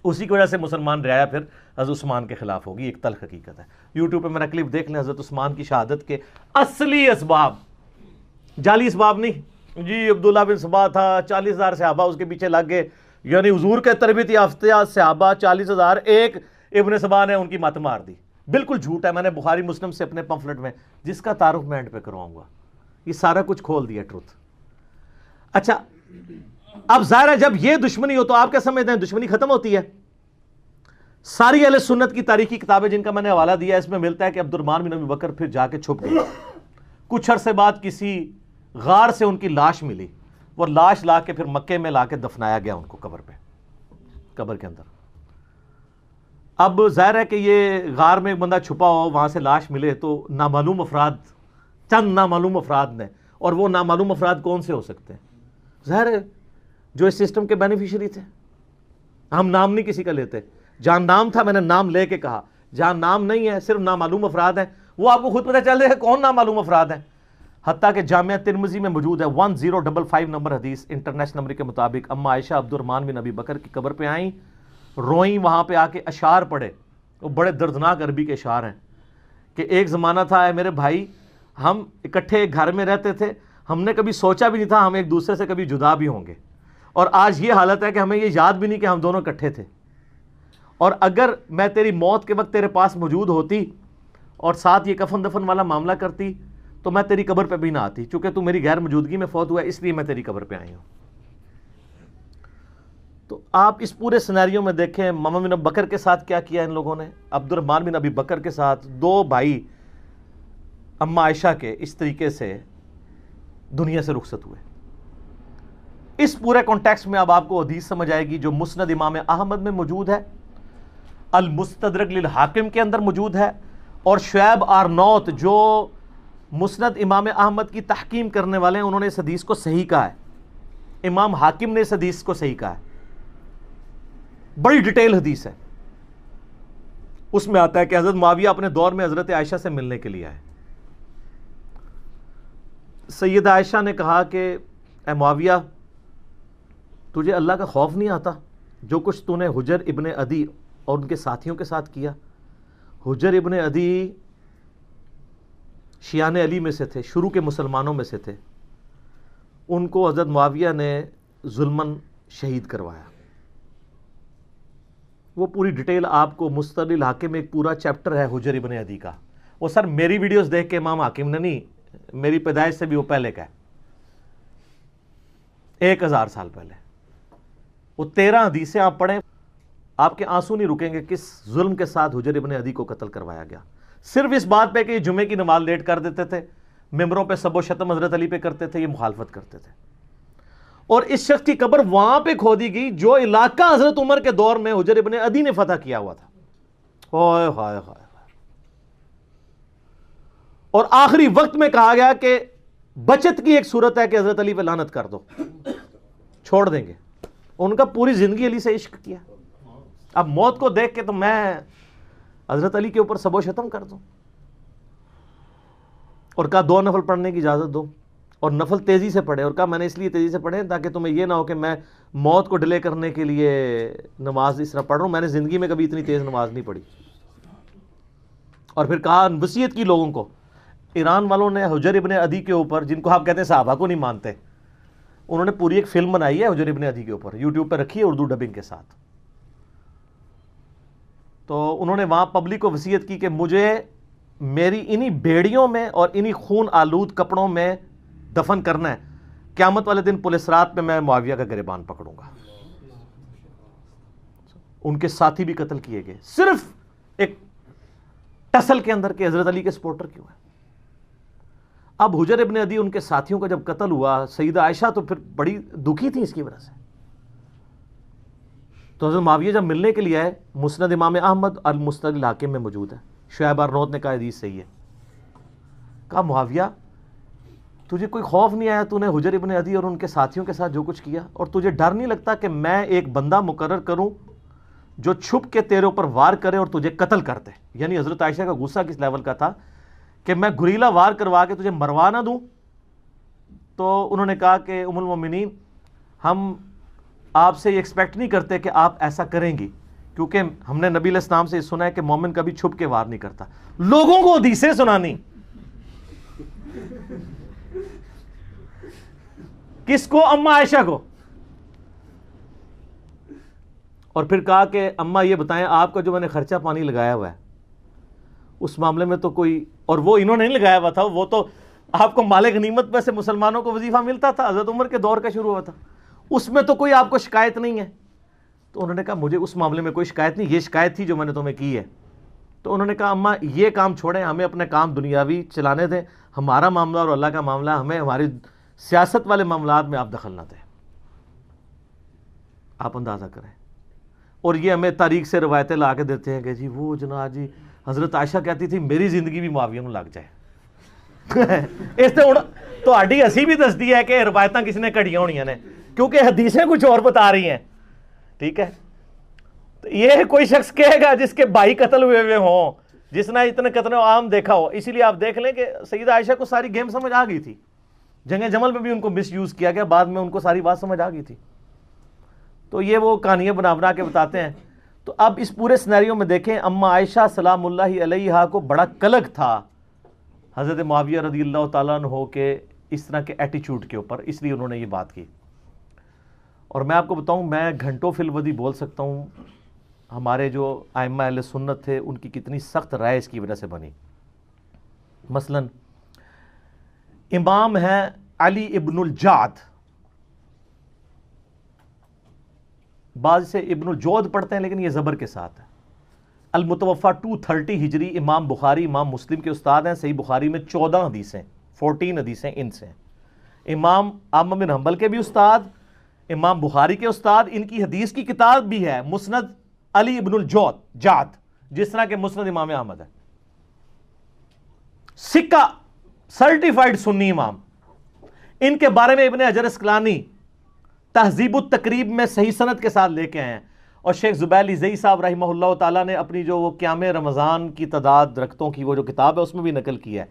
اسی کی وجہ سے مسلمان رعایا پھر حضرت عثمان کے خلاف ہوگی، ایک تلخ حقیقت ہے۔ یوٹیوب پہ میرا کلپ دیکھ لیں، حضرت عثمان کی شہادت کے اصلی اسباب، جعلی اسباب نہیں، جی عبداللہ بن سبا تھا، 40,000 صحابہ اس کے پیچھے لگ گئے، یعنی حضور کے تربیت یافتہ صحابہ 40,000، ایک ابن سبا نے ان کی مت مار دی، بالکل جھوٹ ہے۔ میں نے بخاری مسلم سے اپنے پمفلٹ میں، جس کا تعارف میں اینڈ پہ کرواؤں گا، یہ سارا کچھ کھول دیا ٹروتھ۔ اچھا، اب ظاہر ہے جب یہ دشمنی ہو تو آپ کیا سمجھتے ہیں دشمنی ختم ہوتی ہے؟ ساری اہل سنت کی تاریخی کتابیں جن کا میں نے حوالہ دیا ہے، اس میں ملتا ہے کہ عبد الرحمن بن ابی بکر پھر جا کے چھپ گئے، کچھ عرصے بعد کسی غار سے ان کی لاش ملی، وہ لاش لا کے پھر مکے میں لا کے دفنایا گیا ان کو قبر پہ، قبر کے اندر۔ اب ظاہر ہے کہ یہ غار میں ایک بندہ چھپا ہو، وہاں سے لاش ملے تو نامعلوم افراد، چند نامعلوم افراد نے، اور وہ نامعلوم افراد کون سے ہو سکتے ہیں؟ ظاہر ہے جو اس سسٹم کے بینیفیشری تھے۔ ہم نام نہیں کسی کا لیتے، جہاں نام تھا میں نے نام لے کے کہا، جہاں نام نہیں ہے صرف نامعلوم افراد ہیں، وہ آپ کو خود پتہ چل جائے گا کون نامعلوم افراد ہیں۔ حتیٰ کہ جامعہ ترمذی میں موجود ہے 1055 نمبر حدیث انٹرنیشنل نمبر کے مطابق، اما عائشہ عبد الرحمن بن ابی بکر کی قبر پہ آئیں، روئیں، وہاں پہ آ کے اشعار پڑھے، وہ بڑے دردناک عربی کے اشعار ہیں کہ ایک زمانہ تھا اے میرے بھائی، ہم اکٹھے گھر میں رہتے تھے، ہم نے کبھی سوچا بھی نہیں تھا ہم ایک دوسرے سے کبھی جدا بھی ہوں گے، اور آج یہ حالت ہے کہ ہمیں یہ یاد بھی نہیں کہ ہم دونوں اکٹھے تھے، اور اگر میں تیری موت کے وقت تیرے پاس موجود ہوتی اور ساتھ یہ کفن دفن والا معاملہ کرتی تو میں تیری قبر پہ بھی نہ آتی، چونکہ تو میری غیر موجودگی میں فوت ہوا ہے، اس لیے میں تیری قبر پہ آئی ہوں۔ تو آپ اس پورے سینیریو میں دیکھیں محمد بن بکر کے ساتھ کیا کیا ان لوگوں نے. عبد الرحمن بن ابی بکر کے ساتھ 2 بھائی اماں عائشہ کے اس طریقے سے دنیا سے رخصت ہوئے. اس پورے کانٹیکسٹ میں اب آپ کو حدیث سمجھ آئے گی جو مسند امام احمد میں موجود ہے, المستدرک للحاکم کے اندر موجود ہے, اور شعیب آرنوت جو مسند امام احمد کی تحکیم کرنے والے ہیں, انہوں نے اس حدیث کو صحیح کہا ہے. امام حاکم نے اس حدیث کو صحیح کہا ہے. بڑی ڈیٹیل حدیث ہے. اس میں آتا ہے کہ حضرت معاویہ اپنے دور میں حضرت عائشہ سے ملنے کے لیے آئے. سیدہ عائشہ نے کہا کہ اے معاویہ, تجھے اللہ کا خوف نہیں آتا جو کچھ تو نے حجر ابن عدی اور ان کے ساتھیوں کے ساتھ کیا؟ حجر ابن عدی شیعان علی میں سے تھے, شروع کے مسلمانوں میں سے تھے. ان کو حضرت معاویہ نے ظلماً شہید کروایا. وہ پوری ڈیٹیل آپ کو مستدرک الحاکم میں ایک پورا چیپٹر ہے حجر ابن عدی کا. وہ سر میری ویڈیوز دیکھ کے امام حاکم نے نہیں, میری پیدائش سے بھی وہ پہلے کا ہے, 1000 سال پہلے. وہ 13 حدیثیں آپ پڑھیں, آپ کے آنسو نہیں رکیں گے کس ظلم کے ساتھ حجر ابن عدی کو قتل کروایا گیا. صرف اس بات پہ کہ یہ جمعے کی نماز لیٹ کر دیتے تھے, ممبروں پہ سب و شتم حضرت علی پہ کرتے تھے, یہ مخالفت کرتے تھے. اور اس شخص کی قبر وہاں پہ کھودی گئی جو علاقہ حضرت عمر کے دور میں حجر ابن عدی نے فتح کیا ہوا تھا. ہائے ہائے ہائے. اور آخری وقت میں کہا گیا کہ بچت کی ایک صورت ہے کہ حضرت علی پہ لعنت کر دو, چھوڑ دیں گے. ان کا پوری زندگی علی سے عشق کیا. اب موت کو دیکھ کے تو میں حضرت علی کے اوپر سب و شتم کر دوں. اور کہا 2 نفل پڑھنے کی اجازت دو, اور نفل تیزی سے پڑھے. اور کہا میں نے اس لیے تیزی سے پڑھے تاکہ تمہیں یہ نہ ہو کہ میں موت کو ڈیلے کرنے کے لیے نماز اس طرح پڑھ رہا ہوں, میں نے زندگی میں کبھی اتنی تیز نماز نہیں پڑھی. اور پھر کہا وصیت کی لوگوں کو. ایران والوں نے حجر ابن عدی کے اوپر, جن کو آپ کہتے ہیں صحابہ کو نہیں مانتے, انہوں نے پوری ایک فلم بنائی ہے حجر ابن عدی کے اوپر, یوٹیوب پہ رکھی ہے اردو ڈبنگ کے ساتھ. تو انہوں نے وہاں پبلک کو وصیت کی کہ مجھے میری انہی بیڑیوں میں اور انہی خون آلود کپڑوں میں دفن کرنا ہے, قیامت والے دن پولیس رات پہ میں معاویہ کا گریبان پکڑوں گا. ان کے ساتھی بھی قتل کیے گئے صرف ایک ٹسل کے اندر کہ حضرت علی کے سپورٹر کیوں ہے. اب حجر ابن عدی ان کے ساتھیوں کا جب قتل ہوا, سیدہ عائشہ تو پھر بڑی دکھی تھی اس کی وجہ سے. تو حضرت معاویہ جب ملنے کے لیے آئے, مسند امام احمد المستدرک الحاکم میں موجود ہے, شعیب آرنوت نے کہا حدیث صحیح ہے. کہا معاویہ تجھے کوئی خوف نہیں آیا, تو نے حجر ابن عدی اور ان کے ساتھیوں کے ساتھ جو کچھ کیا, اور تجھے ڈر نہیں لگتا کہ میں ایک بندہ مقرر کروں جو چھپ کے تیرے اوپر وار کرے اور تجھے قتل کرتے؟ یعنی حضرت عائشہ کا غصہ کس لیول کا تھا کہ میں گریلا وار کروا کے تجھے مروا نہ دوں. تو انہوں نے کہا کہ ام المومنین, ہم آپ سے یہ ایکسپیکٹ نہیں کرتے کہ آپ ایسا کریں گی, کیونکہ ہم نے نبی علیہ السلام سے یہ سنا ہے کہ مومن کبھی چھپ کے وار نہیں کرتا. لوگوں کو حدیثیں سنانی, کس کو؟ اماں عائشہ کو. اور پھر کہا کہ اماں یہ بتائیں آپ کا جو میں نے خرچہ پانی لگایا ہوا ہے اس معاملے میں تو کوئی, اور وہ انہوں نے نہیں لگایا ہوا تھا, وہ تو آپ کو مال غنیمت میں سے مسلمانوں کو وظیفہ ملتا تھا, حضرت عمر کے دور کا شروع ہوا تھا, اس میں تو کوئی آپ کو شکایت نہیں ہے. تو انہوں نے کہا مجھے اس معاملے میں کوئی شکایت نہیں, یہ شکایت تھی جو میں نے تمہیں کی ہے. تو انہوں نے کہا اماں یہ کام چھوڑیں, ہمیں اپنے کام دنیاوی چلانے دیں, ہمارا معاملہ اور اللہ کا معاملہ, ہمیں ہماری سیاست والے معاملات میں آپ دخل نہ دیں. آپ اندازہ کریں. اور یہ ہمیں تاریخ سے روایتیں لا کے دیتے ہیں کہ جی وہ جناب جی حضرت عائشہ کہتی تھی میری زندگی بھی معاویہ میں لگ جائے. اس سے تہاڈی ہسی بھی دستی ہے کہ روایتاں کس نے کڑیاں ہونیاں نے, کیونکہ حدیثیں کچھ اور بتا رہی ہیں. ٹھیک ہے, تو یہ کوئی شخص کہے گا جس کے بھائی قتل ہوئے ہوں, جس نے اتنے قتل عام دیکھا ہو. اسی لیے آپ دیکھ لیں کہ سیدہ عائشہ کو ساری گیم سمجھ آ گئی تھی. جنگ جمل میں بھی ان کو مس یوز کیا گیا, بعد میں ان کو ساری بات سمجھ آ گئی تھی. تو یہ وہ کہانیاں بنا بنا کے بتاتے ہیں. تو اب اس پورے سینیریو میں دیکھیں, اماں عائشہ سلام اللہ علیہا کو بڑا قلق تھا حضرت معاویہ رضی اللہ تعالیٰ عنہ کے اس طرح کے ایٹیچیوڈ کے اوپر, اس لیے انہوں نے یہ بات کی. اور میں آپ کو بتاؤں, میں گھنٹوں فی الودی بول سکتا ہوں ہمارے جو ائمہ اہل سنت تھے ان کی کتنی سخت رائے اس کی وجہ سے بنی. مثلا امام ہیں علی ابن الجعد, بعض سے ابن الجود پڑھتے ہیں لیکن یہ زبر کے ساتھ ہے. المتوفا 230 ہجری، امام بخاری امام مسلم کے استاد ہیں. صحیح بخاری میں 14 حدیثیں، 14 حدیثیں ان سے ہیں. امام احمد بن حنبل کے بھی استاد، امام بخاری کے استاد. ان کی حدیث کی کتاب بھی ہے مسند علی ابن الجود جعد، جس طرح کہ مسند امام احمد ہے. سکہ سرٹیفائیڈ سنی امام. ان کے بارے میں ابن حجر اسقلانی تہذیب التقریب میں صحیح سند کے ساتھ لے کے آئے ہیں. اور شیخ زبیل زئی صاحب رحمہ اللہ تعالیٰ نے اپنی جو وہ قیام رمضان کی تعداد رکھتوں کی وہ جو کتاب ہے اس میں بھی نقل کیا ہے.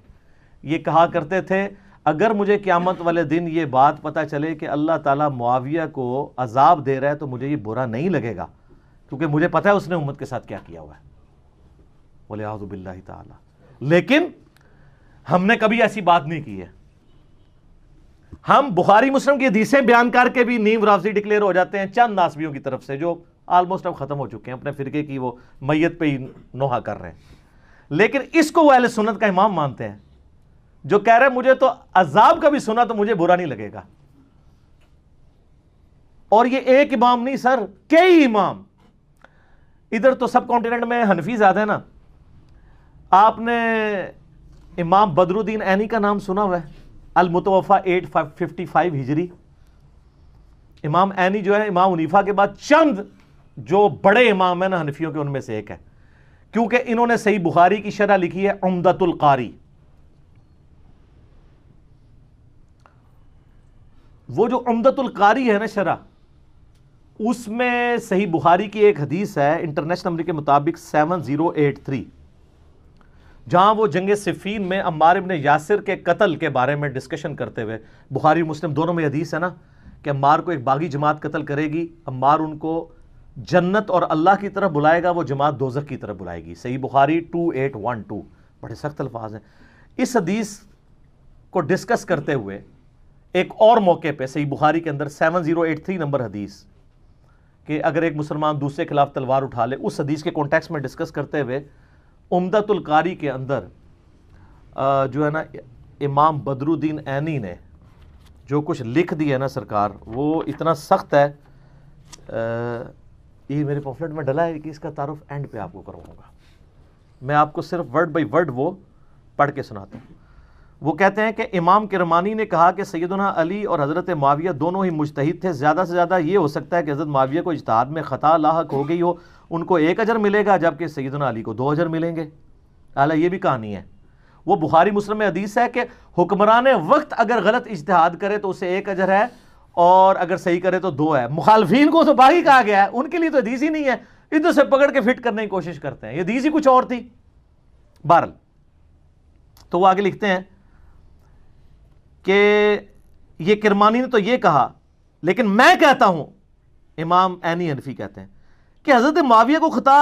یہ کہا کرتے تھے اگر مجھے قیامت والے دن یہ بات پتہ چلے کہ اللہ تعالیٰ معاویہ کو عذاب دے رہا ہے تو مجھے یہ برا نہیں لگے گا، کیونکہ مجھے پتہ ہے اس نے امت کے ساتھ کیا کیا ہوا ہے. وَلِعَوْذُ بِاللَّهِ تعالیٰ. لیکن ہم نے کبھی ایسی بات نہیں کی ہے. ہم بخاری مسلم کی حدیثیں بیان کر کے بھی نیم رافضی ڈکلیئر ہو جاتے ہیں چند ناسبیوں کی طرف سے جو آلموسٹ اب ختم ہو چکے ہیں، اپنے فرقے کی وہ میت پہ ہی نوحہ کر رہے ہیں. لیکن اس کو وہ اہل سنت کا امام مانتے ہیں جو کہہ رہے ہیں مجھے تو عذاب کا بھی سنا تو مجھے برا نہیں لگے گا. اور یہ ایک امام نہیں سر، کئی امام. ادھر تو سب کانٹیننٹ میں حنفی زیادہ ہے نا. آپ نے امام بدر الدین عینی کا نام سنا ہوا ہے؟ المتوفا 855 ہجری. امام عینی جو ہے امام حنیفہ کے بعد چند جو بڑے امام ہیں نا حنفیوں کے ان میں سے ایک ہے، کیونکہ انہوں نے صحیح بخاری کی شرح لکھی ہے عمدۃ القاری. وہ جو عمدۃ القاری ہے نا شرح، اس میں صحیح بخاری کی ایک حدیث ہے انٹرنیشنل نمبر کے مطابق 7083، جہاں وہ جنگ صفین میں عمار ابن یاسر کے قتل کے بارے میں ڈسکشن کرتے ہوئے، بخاری مسلم دونوں میں حدیث ہے نا کہ عمار کو ایک باغی جماعت قتل کرے گی، عمار ان کو جنت اور اللہ کی طرف بلائے گا، وہ جماعت دوزخ کی طرف بلائے گی. صحیح بخاری 2812. بڑے سخت الفاظ ہیں. اس حدیث کو ڈسکس کرتے ہوئے ایک اور موقع پہ صحیح بخاری کے اندر 7083 نمبر حدیث کہ اگر ایک مسلمان دوسرے کے خلاف تلوار اٹھا لے، اس حدیث کے کانٹیکسٹ میں ڈسکس کرتے ہوئے عمدۃ القاری کے اندر جو ہے نا امام بدر الدین عینی نے جو کچھ لکھ دیا ہے نا سرکار، وہ اتنا سخت ہے. یہ میرے پمفلٹ میں ڈلا ہے کہ اس کا تعارف اینڈ پہ آپ کو کرواؤں گا. میں آپ کو صرف ورڈ بائی ورڈ وہ پڑھ کے سناتا ہوں. وہ کہتے ہیں کہ امام کرمانی نے کہا کہ سیدنا علی اور حضرت معاویہ دونوں ہی مجتہد تھے. زیادہ سے زیادہ یہ ہو سکتا ہے کہ حضرت معاویہ کو اجتہاد میں خطا لاحق ہو گئی ہو، ان کو 1 اجر ملے گا جبکہ سیدنا علی کو 2 اجر ملیں گے. اعلیٰ یہ بھی کہانی ہے. وہ بخاری مسلم میں حدیث ہے کہ حکمران وقت اگر غلط اجتہاد کرے تو اسے 1 اجر ہے اور اگر صحیح کرے تو 2 ہے. مخالفین کو تو باغی کہا گیا ہے، ان کے لیے تو حدیث ہی نہیں ہے، ادھر سے پکڑ کے فٹ کرنے کی کوشش کرتے ہیں. یہ حدیث ہی کچھ اور تھی. بہرحال تو وہ آگے لکھتے ہیں کہ یہ کرمانی نے تو یہ کہا، لیکن میں کہتا ہوں، امام عینی حنفی کہتے ہیں کہ حضرت معاویہ کو خطا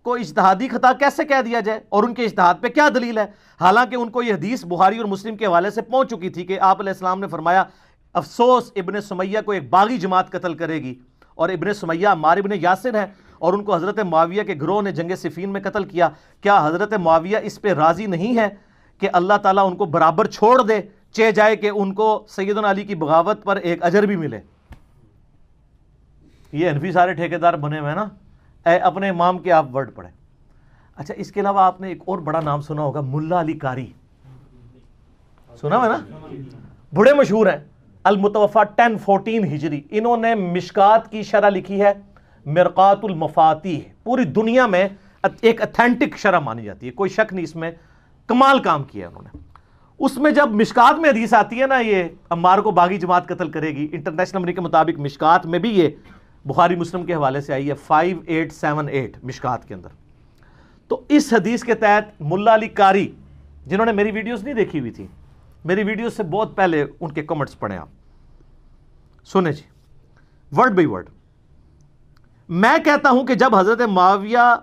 کو اجتہادی خطا کیسے کہہ دیا جائے اور ان کے اجتہاد پہ کیا دلیل ہے، حالانکہ ان کو یہ حدیث بخاری اور مسلم کے حوالے سے پہنچ چکی تھی کہ آپ علیہ السلام نے فرمایا افسوس ابن سمیہ کو ایک باغی جماعت قتل کرے گی، اور ابن سمیہ عمار ابن یاسر ہے اور ان کو حضرت معاویہ کے گروہ نے جنگ صفین میں قتل کیا. کیا حضرت معاویہ اس پہ راضی نہیں ہے کہ اللہ تعالیٰ ان کو برابر چھوڑ دے، چہ جائے کہ ان کو سیدنا علی کی بغاوت پر 1 اجر بھی ملے؟ یہ حنفی سارے ٹھیکیدار بنے ہوئے ہیں نا. اے اپنے امام کے آپ ورڈ پڑھیں. اچھا اس کے علاوہ آپ نے ایک اور بڑا نام سنا ہوگا، ملا علی قاری. سنا ہے نا؟ بڑے مشہور ہیں. المتوفا 1014 ہجری. انہوں نے مشکات کی شرح لکھی ہے مرقات المفاتیح. پوری دنیا میں ایک اتھینٹک شرح مانی جاتی ہے، کوئی شک نہیں اس میں، کمال کام کیا ہے انہوں نے. اس میں جب مشکات میں حدیث آتی ہے نا یہ عمار کو باغی جماعت قتل کرے گی، انٹرنیشنل نمبر کے مطابق مشکات میں بھی یہ بخاری مسلم کے حوالے سے آئی ہے 5878 مشکات کے اندر. تو اس حدیث کے تحت ملا علی قاری، جنہوں نے میری ویڈیوز نہیں دیکھی ہوئی تھی، میری ویڈیوز سے بہت پہلے ان کے کمنٹس پڑھیں آپ، سنیں جی ورڈ بائی ورڈ. میں کہتا ہوں کہ جب حضرت معاویہ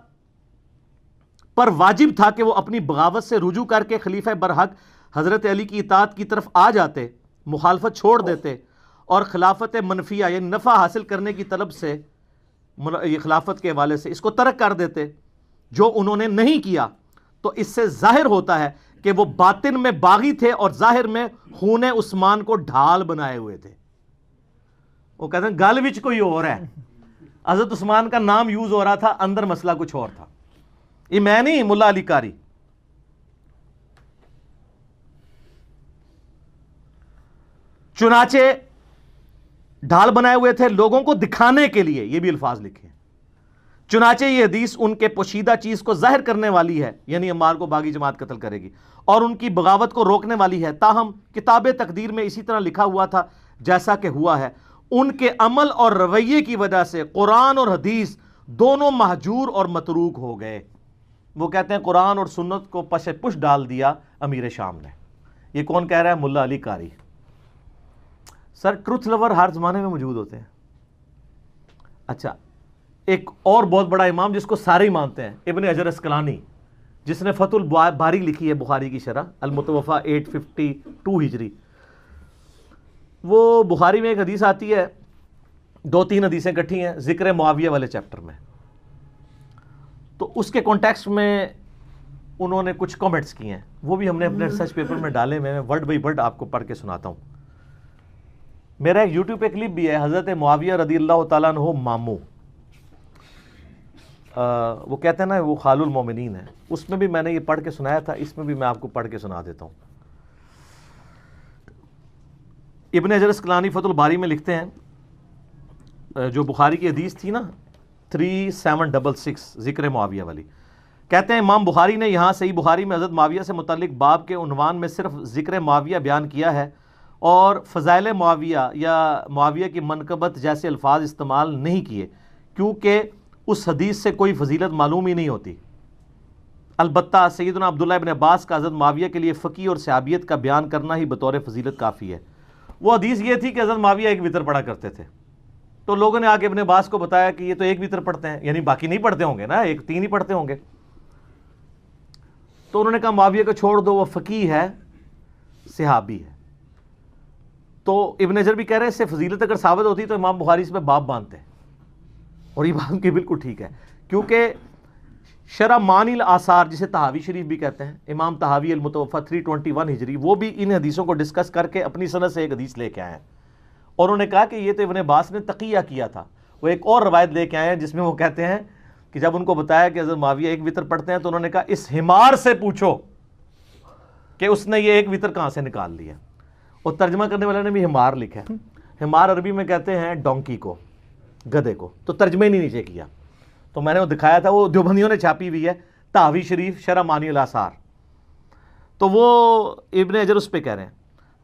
پر واجب تھا کہ وہ اپنی بغاوت سے رجوع کر کے خلیفہ برحق حضرت علی کی اطاعت کی طرف آ جاتے، مخالفت چھوڑ دیتے اور خلافت منفیہ یعنی نفع حاصل کرنے کی طلب سے یہ خلافت کے حوالے سے اس کو ترک کر دیتے، جو انہوں نے نہیں کیا، تو اس سے ظاہر ہوتا ہے کہ وہ باطن میں باغی تھے اور ظاہر میں خون عثمان کو ڈھال بنائے ہوئے تھے. وہ کہتے ہیں گل وچ کوئی اور ہے، حضرت عثمان کا نام یوز ہو رہا تھا، اندر مسئلہ کچھ اور تھا. یہ میں نہیں، ملا علی قاری. چنانچہ ڈھال بنائے ہوئے تھے لوگوں کو دکھانے کے لیے، یہ بھی الفاظ لکھے ہیں. چنانچہ یہ حدیث ان کے پوشیدہ چیز کو ظاہر کرنے والی ہے، یعنی عمار کو باغی جماعت قتل کرے گی، اور ان کی بغاوت کو روکنے والی ہے. تاہم کتاب تقدیر میں اسی طرح لکھا ہوا تھا جیسا کہ ہوا ہے. ان کے عمل اور رویے کی وجہ سے قرآن اور حدیث دونوں مہجور اور متروک ہو گئے. وہ کہتے ہیں قرآن اور سنت کو پش پش ڈال دیا امیر شام نے. یہ کون کہہ رہا ہے؟ ملا علی قاری. سر ٹروتھ لور ہر زمانے میں موجود ہوتے ہیں. اچھا، ایک اور بہت بڑا امام جس کو سارے ہی مانتے ہیں، ابن حجر اسقلانی، جس نے فتح الباری لکھی ہے بخاری کی شرح، المتوفا 852 ہجری. وہ بخاری میں ایک حدیث آتی ہے، 2-3 حدیثیں کٹھی ہیں ذکر معاویہ والے چیپٹر میں. تو اس کے کانٹیکسٹ میں انہوں نے کچھ کامنٹس کیے ہیں، وہ بھی ہم نے اپنے ریسرچ پیپر میں ڈالے. میں ورڈ بائی ورڈ آپ کو پڑھ کے سناتا ہوں. میرا ایک یوٹیوب پہ کلپ بھی ہے، حضرت معاویہ رضی اللہ تعالیٰ عنہ ماموں، وہ کہتے ہیں نا وہ خال المومنین ہے. اس میں بھی میں نے یہ پڑھ کے سنایا تھا، اس میں بھی میں آپ کو پڑھ کے سنا دیتا ہوں. ابن حجر اسقلانی فتح الباری میں لکھتے ہیں، جو بخاری کی حدیث تھی نا 3766 ذکر معاویہ والی، کہتے ہیں امام بخاری نے یہاں صحیح بخاری میں حضرت معاویہ سے متعلق باب کے عنوان میں صرف ذکر معاویہ بیان کیا ہے اور فضائل معاویہ یا معاویہ کی منقبت جیسے الفاظ استعمال نہیں کیے، کیونکہ اس حدیث سے کوئی فضیلت معلوم ہی نہیں ہوتی. البتہ سیدنا عبداللہ ابن عباس کا حضرت معاویہ کے لیے فقی اور صحابیت کا بیان کرنا ہی بطور فضیلت کافی ہے. وہ حدیث یہ تھی کہ حضرت معاویہ ایک وتر پڑھا کرتے تھے. تو لوگوں نے آ کے ابن عباس کو بتایا کہ یہ تو ایک وتر پڑھتے ہیں، یعنی باقی نہیں پڑھتے ہوں گے نا، 3 ہی پڑھتے ہوں گے. تو انہوں نے کہا معاویہ کو چھوڑ دو، وہ فقی ہے، صحابی ہے. تو ابن حجر بھی کہہ رہے ہیں اس سے فضیلت اگر ثابت ہوتی تو امام بخاری اس میں باب باندھتے ہیں، اور یہ بات کی بالکل ٹھیک ہے. کیونکہ شرح معانی الاثار جسے طحاوی شریف بھی کہتے ہیں، امام طحاوی المتوفا 321 ہجری، وہ بھی ان حدیثوں کو ڈسکس کر کے اپنی سند سے ایک حدیث لے کے آئے ہیں، اور انہوں نے کہا کہ یہ تو ابن عباس نے تقیہ کیا تھا. وہ ایک اور روایت لے کے آئے ہیں جس میں وہ کہتے ہیں کہ جب ان کو بتایا کہ حضرت معاویہ ایک وتر پڑھتے ہیں تو انہوں نے کہا اس حمار سے پوچھو کہ اس نے یہ ایک وتر کہاں سے نکال لیا. اور ترجمہ کرنے والے نے بھی حمار لکھا ہے. حمار عربی میں کہتے ہیں ڈونکی کو، گدھے کو. تو ترجمے نہیں نیچے کیا، تو میں نے وہ دکھایا تھا، وہ دیوبندیوں نے چھاپی ہوئی ہے، طحاوی شریف شرح معانی الاثار. تو وہ ابن حجر اس پہ کہہ رہے ہیں.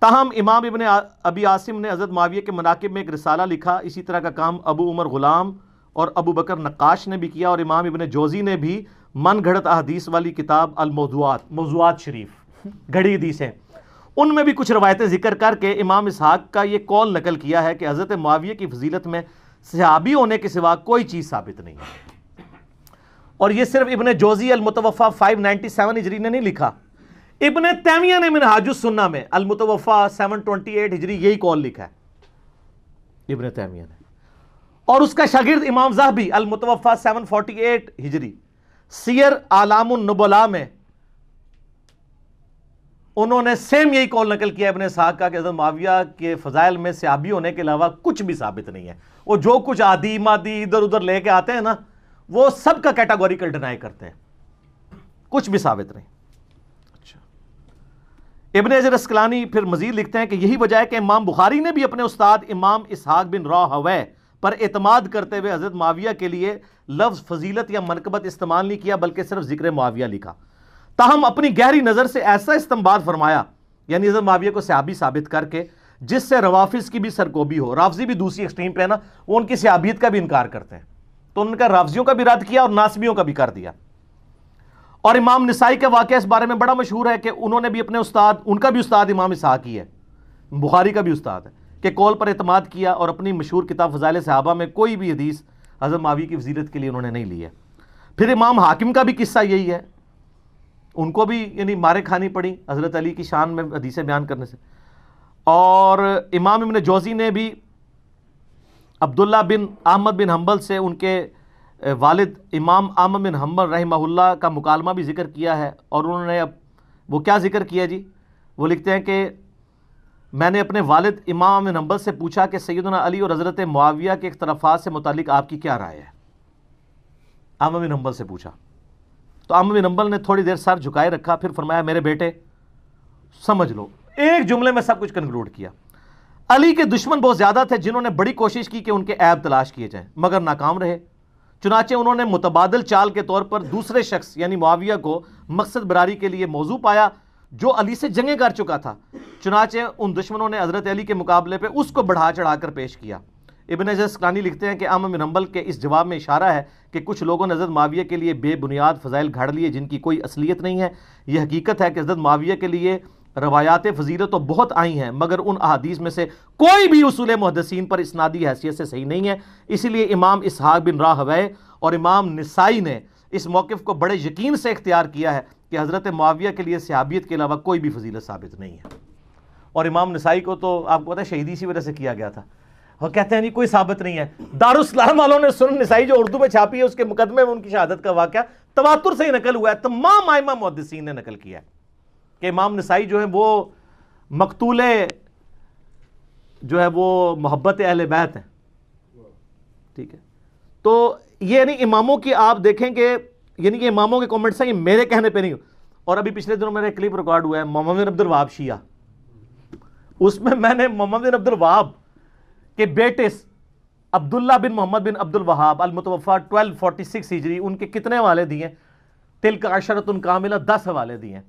تاہم امام ابن ابی عاصم نے حضرت معاویہ کے مناقب میں ایک رسالہ لکھا. اسی طرح کا کام ابو عمر غلام اور ابو بکر نقاش نے بھی کیا، اور امام ابن جوزی نے بھی من گھڑت احادیث والی کتاب الموضوعات، موضوعات شریف، گھڑی حدیثیں، ان میں بھی کچھ روایتیں ذکر کر کے امام اسحاق کا یہ قول نقل کیا ہے کہ حضرت معاویہ کی فضیلت میں صحابی ہونے کے سوا کوئی چیز ثابت نہیں ہے. اور یہ صرف ابن جوزی المتوفا 597 ہجری نے نہیں لکھا، ابن تیمیہ نے منہاج السنہ میں المتوفا 728 ہجری یہی قول لکھا ہے ابن تیمیہ نے. اور اس کا شاگرد امام ذہبی المتوفا 748 ہجری سیر اعلام النبلاء میں انہوں نے سیم یہی قول نقل کیا ابن اسحاق کا کہ حضرت معاویہ کے فضائل میں صحابی ہونے کے علاوہ کچھ بھی ثابت نہیں ہے. وہ جو کچھ عادی مادی ادھر ادھر لے کے آتے ہیں نا، وہ سب کا کیٹاگوریکل ڈینائی کرتے ہیں، کچھ بھی ثابت نہیں. اچھا، ابن حجر اسقلانی پھر مزید لکھتے ہیں کہ یہی وجہ ہے کہ امام بخاری نے بھی اپنے استاد امام اسحاق بن راہویہ پر اعتماد کرتے ہوئے حضرت معاویہ کے لیے لفظ فضیلت یا منقبت استعمال نہیں کیا، بلکہ صرف ذکر معاویہ لکھا. تاہم اپنی گہری نظر سے ایسا استنباط فرمایا، یعنی حضرت معاویہ کو صحابی ثابت کر کے، جس سے روافظ کی بھی سرکوبی ہو. رافضی بھی دوسری ایکسٹریم پہ ہے نا، وہ ان کی صحابیت کا بھی انکار کرتے ہیں، تو ان کا رافضیوں کا بھی رد کیا اور ناسبیوں کا بھی کر دیا. اور امام نسائی کا واقعہ اس بارے میں بڑا مشہور ہے کہ انہوں نے بھی اپنے استاد، ان کا بھی استاد امام اسحاق ہی ہے، بخاری کا بھی استاد ہے، کہ قول پر اعتماد کیا اور اپنی مشہور کتاب فضائل صحابہ میں کوئی بھی حدیث حضرت معاویہ کی فضیلت کے لیے انہوں نے نہیں لی ہے. پھر امام حاکم کا بھی قصہ یہی ہے، ان کو بھی یعنی مارے کھانی پڑی حضرت علی کی شان میں حدیثیں بیان کرنے سے. اور امام ابن جوزی نے بھی عبداللہ بن احمد بن حنبل سے ان کے والد امام احمد بن حنبل رحمہ اللہ کا مکالمہ بھی ذکر کیا ہے. اور انہوں نے اب وہ کیا ذکر کیا جی، وہ لکھتے ہیں کہ میں نے اپنے والد امام بن حنبل سے پوچھا کہ سیدنا علی اور حضرت معاویہ کے اختلافات سے متعلق آپ کی کیا رائے ہے؟ امام بن حنبل سے پوچھا تو امام بن حنبل نے تھوڑی دیر سر جھکائے رکھا، پھر فرمایا میرے بیٹے سمجھ لو، ایک جملے میں سب کچھ کنکلوڈ کیا۔ علی کے دشمن بہت زیادہ تھے جنہوں نے بڑی کوشش کی کہ ان کے عیب تلاش کیے جائیں مگر ناکام رہے، چنانچہ انہوں نے متبادل چال کے طور پر دوسرے شخص یعنی معاویہ کو مقصد براری کے لیے موضوع پایا جو علی سے جنگیں کر چکا تھا، چنانچہ ان دشمنوں نے حضرت علی کے مقابلے پہ اس کو بڑھا چڑھا کر پیش کیا۔ ابن حجر اسقلانی لکھتے ہیں کہ امام بن حنبل کے اس جواب میں اشارہ ہے کہ کچھ لوگوں نے حضرت معاویہ کے لیے بے بنیاد فضائل گھڑ لیے جن کی کوئی اصلیت نہیں ہے۔ یہ حقیقت ہے کہ حضرت معاویہ کے لیے روایات فضیلت تو بہت آئی ہیں مگر ان احادیث میں سے کوئی بھی اصول محدثین پر اسنادی حیثیت سے صحیح نہیں ہے، اسی لیے امام اسحاق بن راہویہ اور امام نسائی نے اس موقف کو بڑے یقین سے اختیار کیا ہے کہ حضرت معاویہ کے لیے صحابیت کے علاوہ کوئی بھی فضیلت ثابت نہیں ہے۔ اور امام نسائی کو تو آپ کو پتہ ہے شہیدی اسی وجہ سے کیا گیا تھا، وہ کہتے ہیں نہیں کوئی ثابت نہیں ہے۔ دارالاسلام والوں نے سنن نسائی جو اردو میں چھاپی ہے اس کے مقدمے میں ان کی شہادت کا واقعہ تواتر سے ہی نقل ہوا ہے، تمام ائمہ محدثین نے نقل کیا ہے کہ امام نسائی جو ہے وہ مقتول جو ہے وہ محبت اہل بیت ہیں، ٹھیک ہے۔ تو یہ نہیں اماموں کی آپ دیکھیں کہ یعنی کہ اماموں کے کامنٹس ہیں، یہ میرے کہنے پہ نہیں۔ اور ابھی پچھلے دنوں میرا ایک کلپ ریکارڈ ہوا ہے محمد بن عبد الوہاب شیعہ، اس میں نے محمد بن عبد الوہاب کے بیٹے عبداللہ بن محمد بن عبد الوہاب المتوفی 1246 ہجری ان کے کتنے حوالے دیے؟ تلک عشرۃ کاملہ، 10 حوالے دیے ہیں،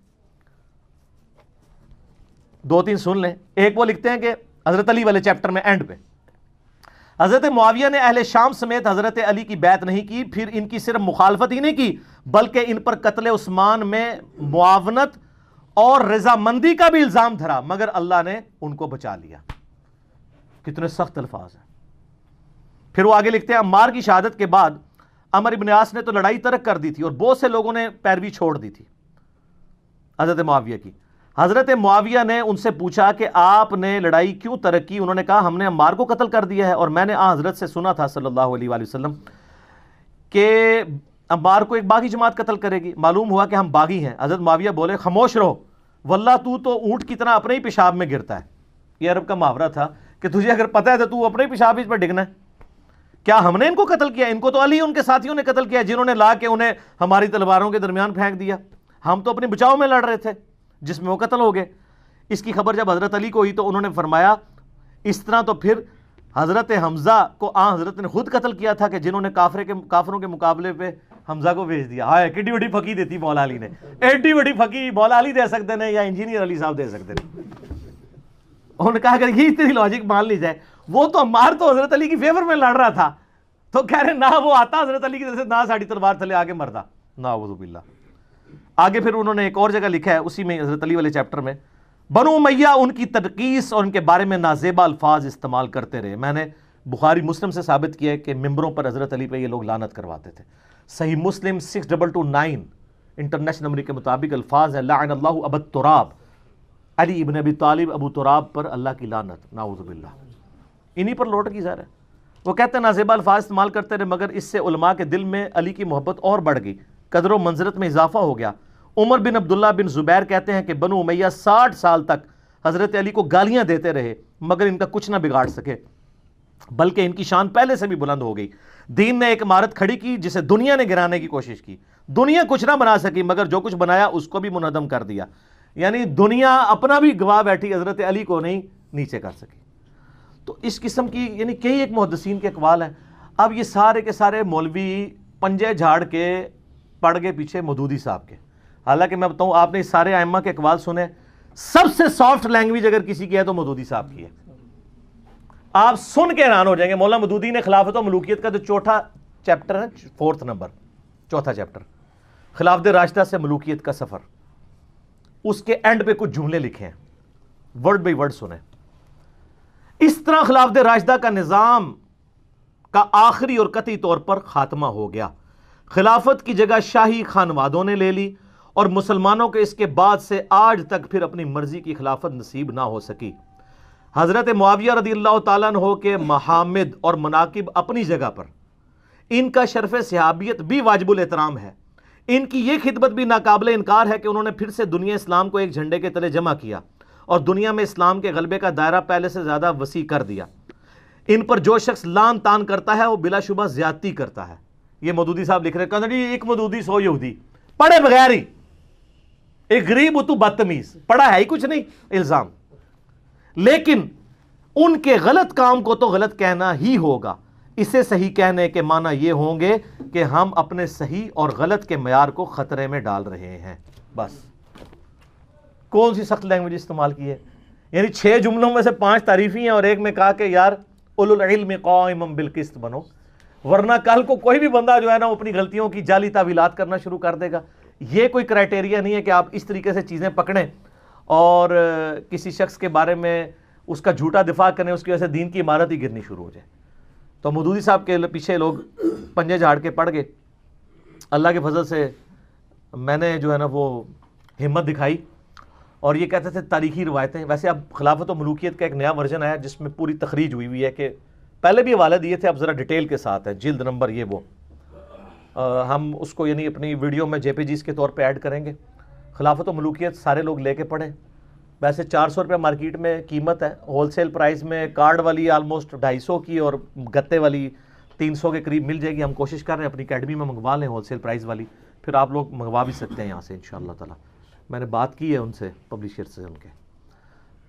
2-3 سن لیں۔ ایک وہ لکھتے ہیں کہ حضرت علی والے چیپٹر میں اینڈ پہ حضرت معاویہ نے اہل شام سمیت حضرت علی کی بیعت نہیں کی، پھر ان کی صرف مخالفت ہی نہیں کی بلکہ ان پر قتل عثمان میں معاونت اور رضامندی کا بھی الزام دھرا مگر اللہ نے ان کو بچا لیا۔ کتنے سخت الفاظ ہیں۔ پھر وہ آگے لکھتے ہیں عمار کی شہادت کے بعد عمر ابن عاص نے تو لڑائی ترک کر دی تھی اور بہت سے لوگوں نے پیروی چھوڑ دی تھی حضرت معاویہ کی۔ حضرت معاویہ نے ان سے پوچھا کہ آپ نے لڑائی کیوں ترک کی؟ انہوں نے کہا ہم نے عمار کو قتل کر دیا ہے اور میں نے حضرت سے سنا تھا صلی اللہ علیہ وآلہ وسلم کہ عمار کو ایک باغی جماعت قتل کرے گی، معلوم ہوا کہ ہم باغی ہیں۔ حضرت معاویہ بولے خاموش رہو، واللہ تو اونٹ کی طرح اپنے ہی پیشاب میں گرتا ہے۔ یہ عرب کا محاورہ تھا کہ تجھے اگر پتہ ہے تو اپنے ہی پیشاب اس پر ڈگنا ہے۔ کیا ہم نے ان کو قتل کیا؟ ان کو تو علی ان کے ساتھیوں نے قتل کیا جنہوں نے لا کے انہیں ہماری تلواروں کے درمیان پھینک دیا، ہم تو اپنے بچاؤ میں لڑ رہے تھے جس میں وہ قتل ہو گئے۔ اس کی خبر جب حضرت علی کو ہوئی تو انہوں نے فرمایا اس طرح تو پھر حضرت حمزہ کو حضرت نے خود قتل کیا تھا کہ جنہوں نے کافروں کے مقابلے پہ حمزہ کو بھیج دیا۔ ہائے کتنی بڑی پھکی دیتی مولا علی نے، ایڈی بڑی پھکی مولا علی دے سکتے ہیں یا انجینئر علی صاحب دے سکتے ہیں۔ انہوں نے کہا اگر یہ اتنی لاجک مان لی جائے، وہ تو عمار تو حضرت علی کی فیور میں لڑ رہا تھا، تو کہہ رہے نہ وہ آتا حضرت علی کی طرف سے نہ ساڑی تلوار تھلے آگے مردا، نعوذ باللہ۔ آگے پھر انہوں نے ایک اور جگہ لکھا ہے اسی میں حضرت علی والے چیپٹر میں، بنو امیہ ان کی تنقیص اور ان کے بارے میں نازیبا الفاظ استعمال کرتے رہے۔ میں نے بخاری مسلم سے ثابت کیا ہے کہ ممبروں پر حضرت علی پہ یہ لوگ لعنت کرواتے تھے۔ صحیح مسلم 6229 انٹرنیشنل نمبر کے مطابق الفاظ ہے لعن اللہ ابا تراب، علی ابن ابی طالب ابو تراب پر اللہ کی لعنت، نعوذ باللہ۔ انہی پر لوٹ کی ظاہر ہے۔ وہ کہتے ہیں نازیبا الفاظ استعمال کرتے رہے مگر اس سے علماء کے دل میں علی کی محبت اور بڑھ گئی، قدر و منزلت میں اضافہ ہو گیا۔ عمر بن عبداللہ بن زبیر کہتے ہیں کہ بنو امیہ 60 سال تک حضرت علی کو گالیاں دیتے رہے مگر ان کا کچھ نہ بگاڑ سکے، بلکہ ان کی شان پہلے سے بھی بلند ہو گئی۔ دین نے ایک عمارت کھڑی کی جسے دنیا نے گرانے کی کوشش کی، دنیا کچھ نہ بنا سکی مگر جو کچھ بنایا اس کو بھی منہدم کر دیا، یعنی دنیا اپنا بھی گواہ بیٹھی، حضرت علی کو نہیں نیچے کر سکی۔ تو اس قسم کی یعنی کئی ایک محدثین کے اقوال ہیں۔ اب یہ سارے کے سارے مولوی پنجے جھاڑ کے پڑ گئے پیچھے مودودی صاحب کے، حالانکہ میں بتاؤں آپ نے اس سارے ائمہ کے اقوال سنے، سب سے سافٹ لینگویج اگر کسی کی ہے تو مودودی صاحب کی ہے۔ آپ سن کے حیران ہو جائیں گے، مولانا مودودی نے خلافت و ملوکیت کا جو چوتھا چیپٹر ہے، 4 نمبر چوتھا چیپٹر، خلافت راشدہ سے ملوکیت کا سفر، اس کے اینڈ پہ کچھ جملے لکھے ہیں، ورڈ بائی ورڈ سنیں۔ اس طرح خلافت راشدہ کا نظام کا آخری اور قطعی طور پر خاتمہ ہو گیا، خلافت کی جگہ شاہی خانوادوں نے لے لی اور مسلمانوں کے اس کے بعد سے آج تک پھر اپنی مرضی کی خلافت نصیب نہ ہو سکی۔ حضرت معاویہ رضی اللہ تعالیٰ عنہ کے محامد اور مناقب اپنی جگہ پر، ان کا شرف صحابیت بھی واجب الاحترام ہے، ان کی یہ خدمت بھی ناقابل انکار ہے کہ انہوں نے پھر سے دنیا اسلام کو ایک جھنڈے کے تلے جمع کیا اور دنیا میں اسلام کے غلبے کا دائرہ پہلے سے زیادہ وسیع کر دیا۔ ان پر جو شخص لان تان کرتا ہے وہ بلا شبہ زیادتی کرتا ہے۔ یہ مودودی صاحب لکھ رہے ہیں، کہتے ہیں ایک مودودی 100 یہودی، پڑھے بغیر ہی، ایک غریب تو بدتمیز، پڑھا ہے ہی کچھ نہیں، الزام۔ لیکن ان کے غلط کام کو تو غلط کہنا ہی ہوگا، اسے صحیح کہنے کے معنی یہ ہوں گے کہ ہم اپنے صحیح اور غلط کے معیار کو خطرے میں ڈال رہے ہیں۔ بس کون سی سخت لینگویج استعمال کی ہے؟ یعنی 6 جملوں میں سے 5 تعریفی ہیں اور ایک میں کہا کہ یار اولو العلم قائما بالقسط بنو، ورنہ کل کو کوئی بھی بندہ جو ہے نا وہ اپنی غلطیوں کی جعلی تعویلات کرنا شروع کر دے گا۔ یہ کوئی کرائٹیریا نہیں ہے کہ آپ اس طریقے سے چیزیں پکڑیں اور کسی شخص کے بارے میں اس کا جھوٹا دفاع کریں، اس کی وجہ سے دین کی عمارت ہی گرنی شروع ہو جائے۔ تو مودودی صاحب کے پیچھے لوگ پنجے جھاڑ کے پڑ گئے۔ اللہ کے فضل سے میں نے جو ہے نا وہ ہمت دکھائی اور یہ کہتے تھے تاریخی روایتیں۔ ویسے اب خلافت و ملوکیت کا ایک نیا ورژن آیا جس میں پوری تخریج ہوئی ہے، کہ پہلے بھی حوالے دیے تھے، اب ذرا ڈیٹیل کے ساتھ ہے، جلد نمبر یہ وہ، ہم اس کو یعنی اپنی ویڈیو میں JPGs کے طور پہ ایڈ کریں گے۔ خلافت و ملوکیت سارے لوگ لے کے پڑھیں۔ ویسے 400 روپے مارکیٹ میں قیمت ہے، ہول سیل پرائز میں کارڈ والی آلموسٹ 250 کی اور گتے والی 300 کے قریب مل جائے گی۔ ہم کوشش کر رہے ہیں اپنی اکیڈمی میں منگوا لیں ہول سیل پرائز والی، پھر آپ لوگ منگوا بھی سکتے ہیں یہاں سے انشاءاللہ تعالی۔ میں نے بات کی ہے ان سے، پبلشر سے ان کے۔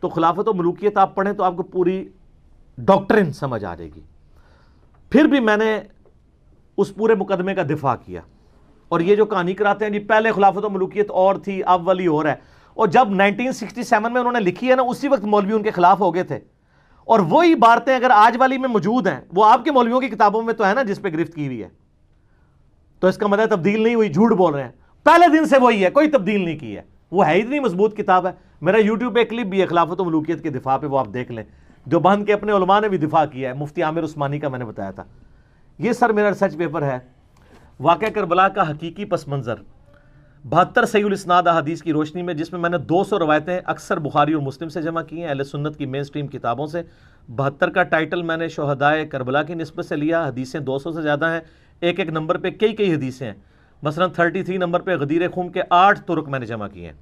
تو خلافت و ملوکیت آپ پڑھیں تو آپ کو پوری ڈاکٹرن سمجھ آ جائے گی۔ پھر بھی میں نے اس پورے مقدمے کا دفاع کیا، اور یہ جو کہانی کراتے ہیں جی پہلے خلافت و ملوکیت اور تھی اب والی اور ہے، اور جب 1967 میں انہوں نے لکھی ہے نا اسی وقت مولوی ان کے خلاف ہو گئے تھے، اور وہی عبارتیں اگر آج والی میں موجود ہیں وہ آپ کے مولویوں کی کتابوں میں تو ہے نا جس پہ گرفت کی ہوئی ہے، تو اس کا مطلب تبدیل نہیں ہوئی، جھوٹ بول رہے ہیں، پہلے دن سے وہی ہے، کوئی تبدیل نہیں کی ہے، وہ ہے اتنی مضبوط کتاب ہے۔ میرا یوٹیوب پہ کلپ بھی ہے خلافت و ملوکیت کے دفاع پہ، وہ آپ دیکھ لیں۔ دیوبند کے اپنے علماء نے بھی دفاع کیا ہے، مفتی عامر عثمانی کا میں نے بتایا تھا۔ یہ سر میرا ریسرچ پیپر ہے، واقعہ کربلا کا حقیقی پس منظر، 72 صحیح الاسناد احادیث کی روشنی میں، جس میں میں نے 200 روایتیں اکثر بخاری اور مسلم سے جمع کی ہیں، اہل سنت کی مین سٹریم کتابوں سے۔ 72 کا ٹائٹل میں نے شہدائے کربلا کی نسبت سے لیا، حدیثیں 200 سے زیادہ ہیں، ایک ایک نمبر پہ کئی حدیثیں ہیں۔ مثلا 33 نمبر پہ غدیر خم کے 8 طرق میں نے جمع کیے ہیں۔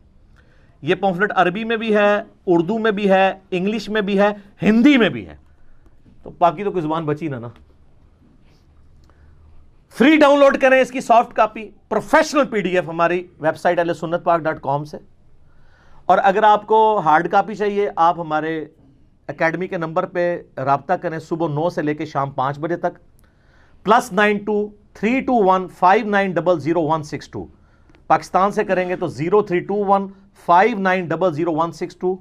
یہ پمفلٹ عربی میں بھی ہے، اردو میں بھی ہے، انگلش میں بھی ہے، ہندی میں بھی ہے، تو باقی تو کوئی زبان بچی نہ نا۔ فری ڈاؤن لوڈ کریں اس کی سافٹ کاپی، پروفیشنل PDF ہماری ویب سائٹ ahlusunnatpak.com سے، اور اگر آپ کو ہارڈ کاپی چاہیے آپ ہمارے اکیڈمی کے نمبر پہ رابطہ کریں، صبح 9 سے لے کے شام 5 بجے تک، +92-321-5900-162۔ پاکستان سے کریں گے تو 0321-5900-162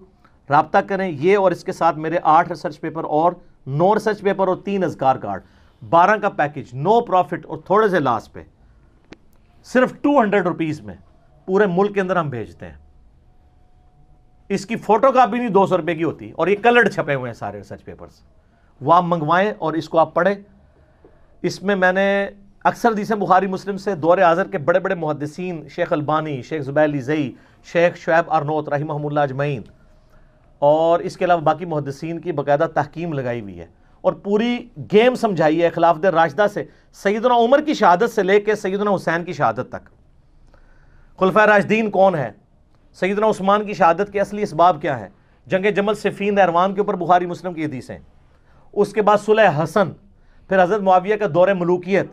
رابطہ کریں۔ یہ اور اس کے ساتھ میرے 8 ریسرچ پیپر اور 9 ریسرچ پیپر اور 3 اذکار کارڈ، 12 کا پیکج، نو پروفٹ اور تھوڑے سے لاس پہ، صرف 200 روپیز میں پورے ملک کے اندر ہم بھیجتے ہیں۔ اس کی فوٹو کاپی نہیں 200 روپے کی ہوتی، اور یہ کلرڈ چھپے ہوئے ہیں سارے ریسرچ پیپرز، وہ آپ منگوائیں اور اس کو آپ پڑھیں۔ اس میں میں نے اکثر حدیثیں بخاری مسلم سے دور حاضر کے بڑے بڑے محدثین، شیخ البانی، شیخ زبیر لیزئی، شیخ شعیب ارنوت رحمہم اللہ اجمعین، اور اس کے علاوہ باقی محدثین کی باقاعدہ تحکیم لگائی ہوئی ہے، اور پوری گیم سمجھائی ہے خلافت راشدہ سے، سیدنا عمر کی شہادت سے لے کے سیدنا حسین کی شہادت تک، خلفائے راشدین کون ہے، سیدنا عثمان کی شہادت کے اصلی اسباب کیا ہے، جنگ جمل صفین نہروان کے اوپر بخاری مسلم کی حدیثیں، اس کے بعد صلح حسن، پھر حضرت معاویہ کا دور ملوکیت،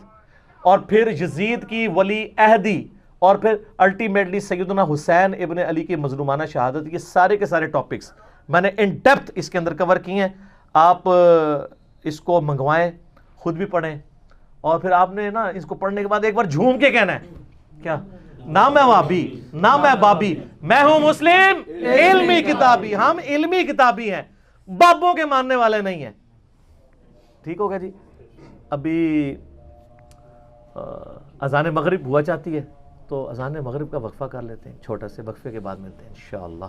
اور پھر یزید کی ولی عہدی، اور پھر الٹیمیٹلی سیدنا حسین ابن علی کی مظلومانہ شہادت، یہ سارے کے سارے ٹاپکس میں نے ان ڈیپتھ اس کے اندر کور کیے ہیں۔ آپ اس کو منگوائیں، خود بھی پڑھیں، اور پھر آپ نے نا اس کو پڑھنے کے بعد ایک بار جھوم کے کہنا ہے کیا، نہ میں وابی نہ میں بابی، میں ہوں مسلم علمی کتابی، ہم علمی کتابی ہیں، بابوں کے ماننے والے نہیں ہیں۔ ٹھیک ہوگا جی؟ ابھی اذان مغرب ہوا چاہتی ہے، تو اذان مغرب کا وقفہ کر لیتے ہیں، چھوٹا سے وقفے کے بعد ملتے ہیں انشاءاللہ۔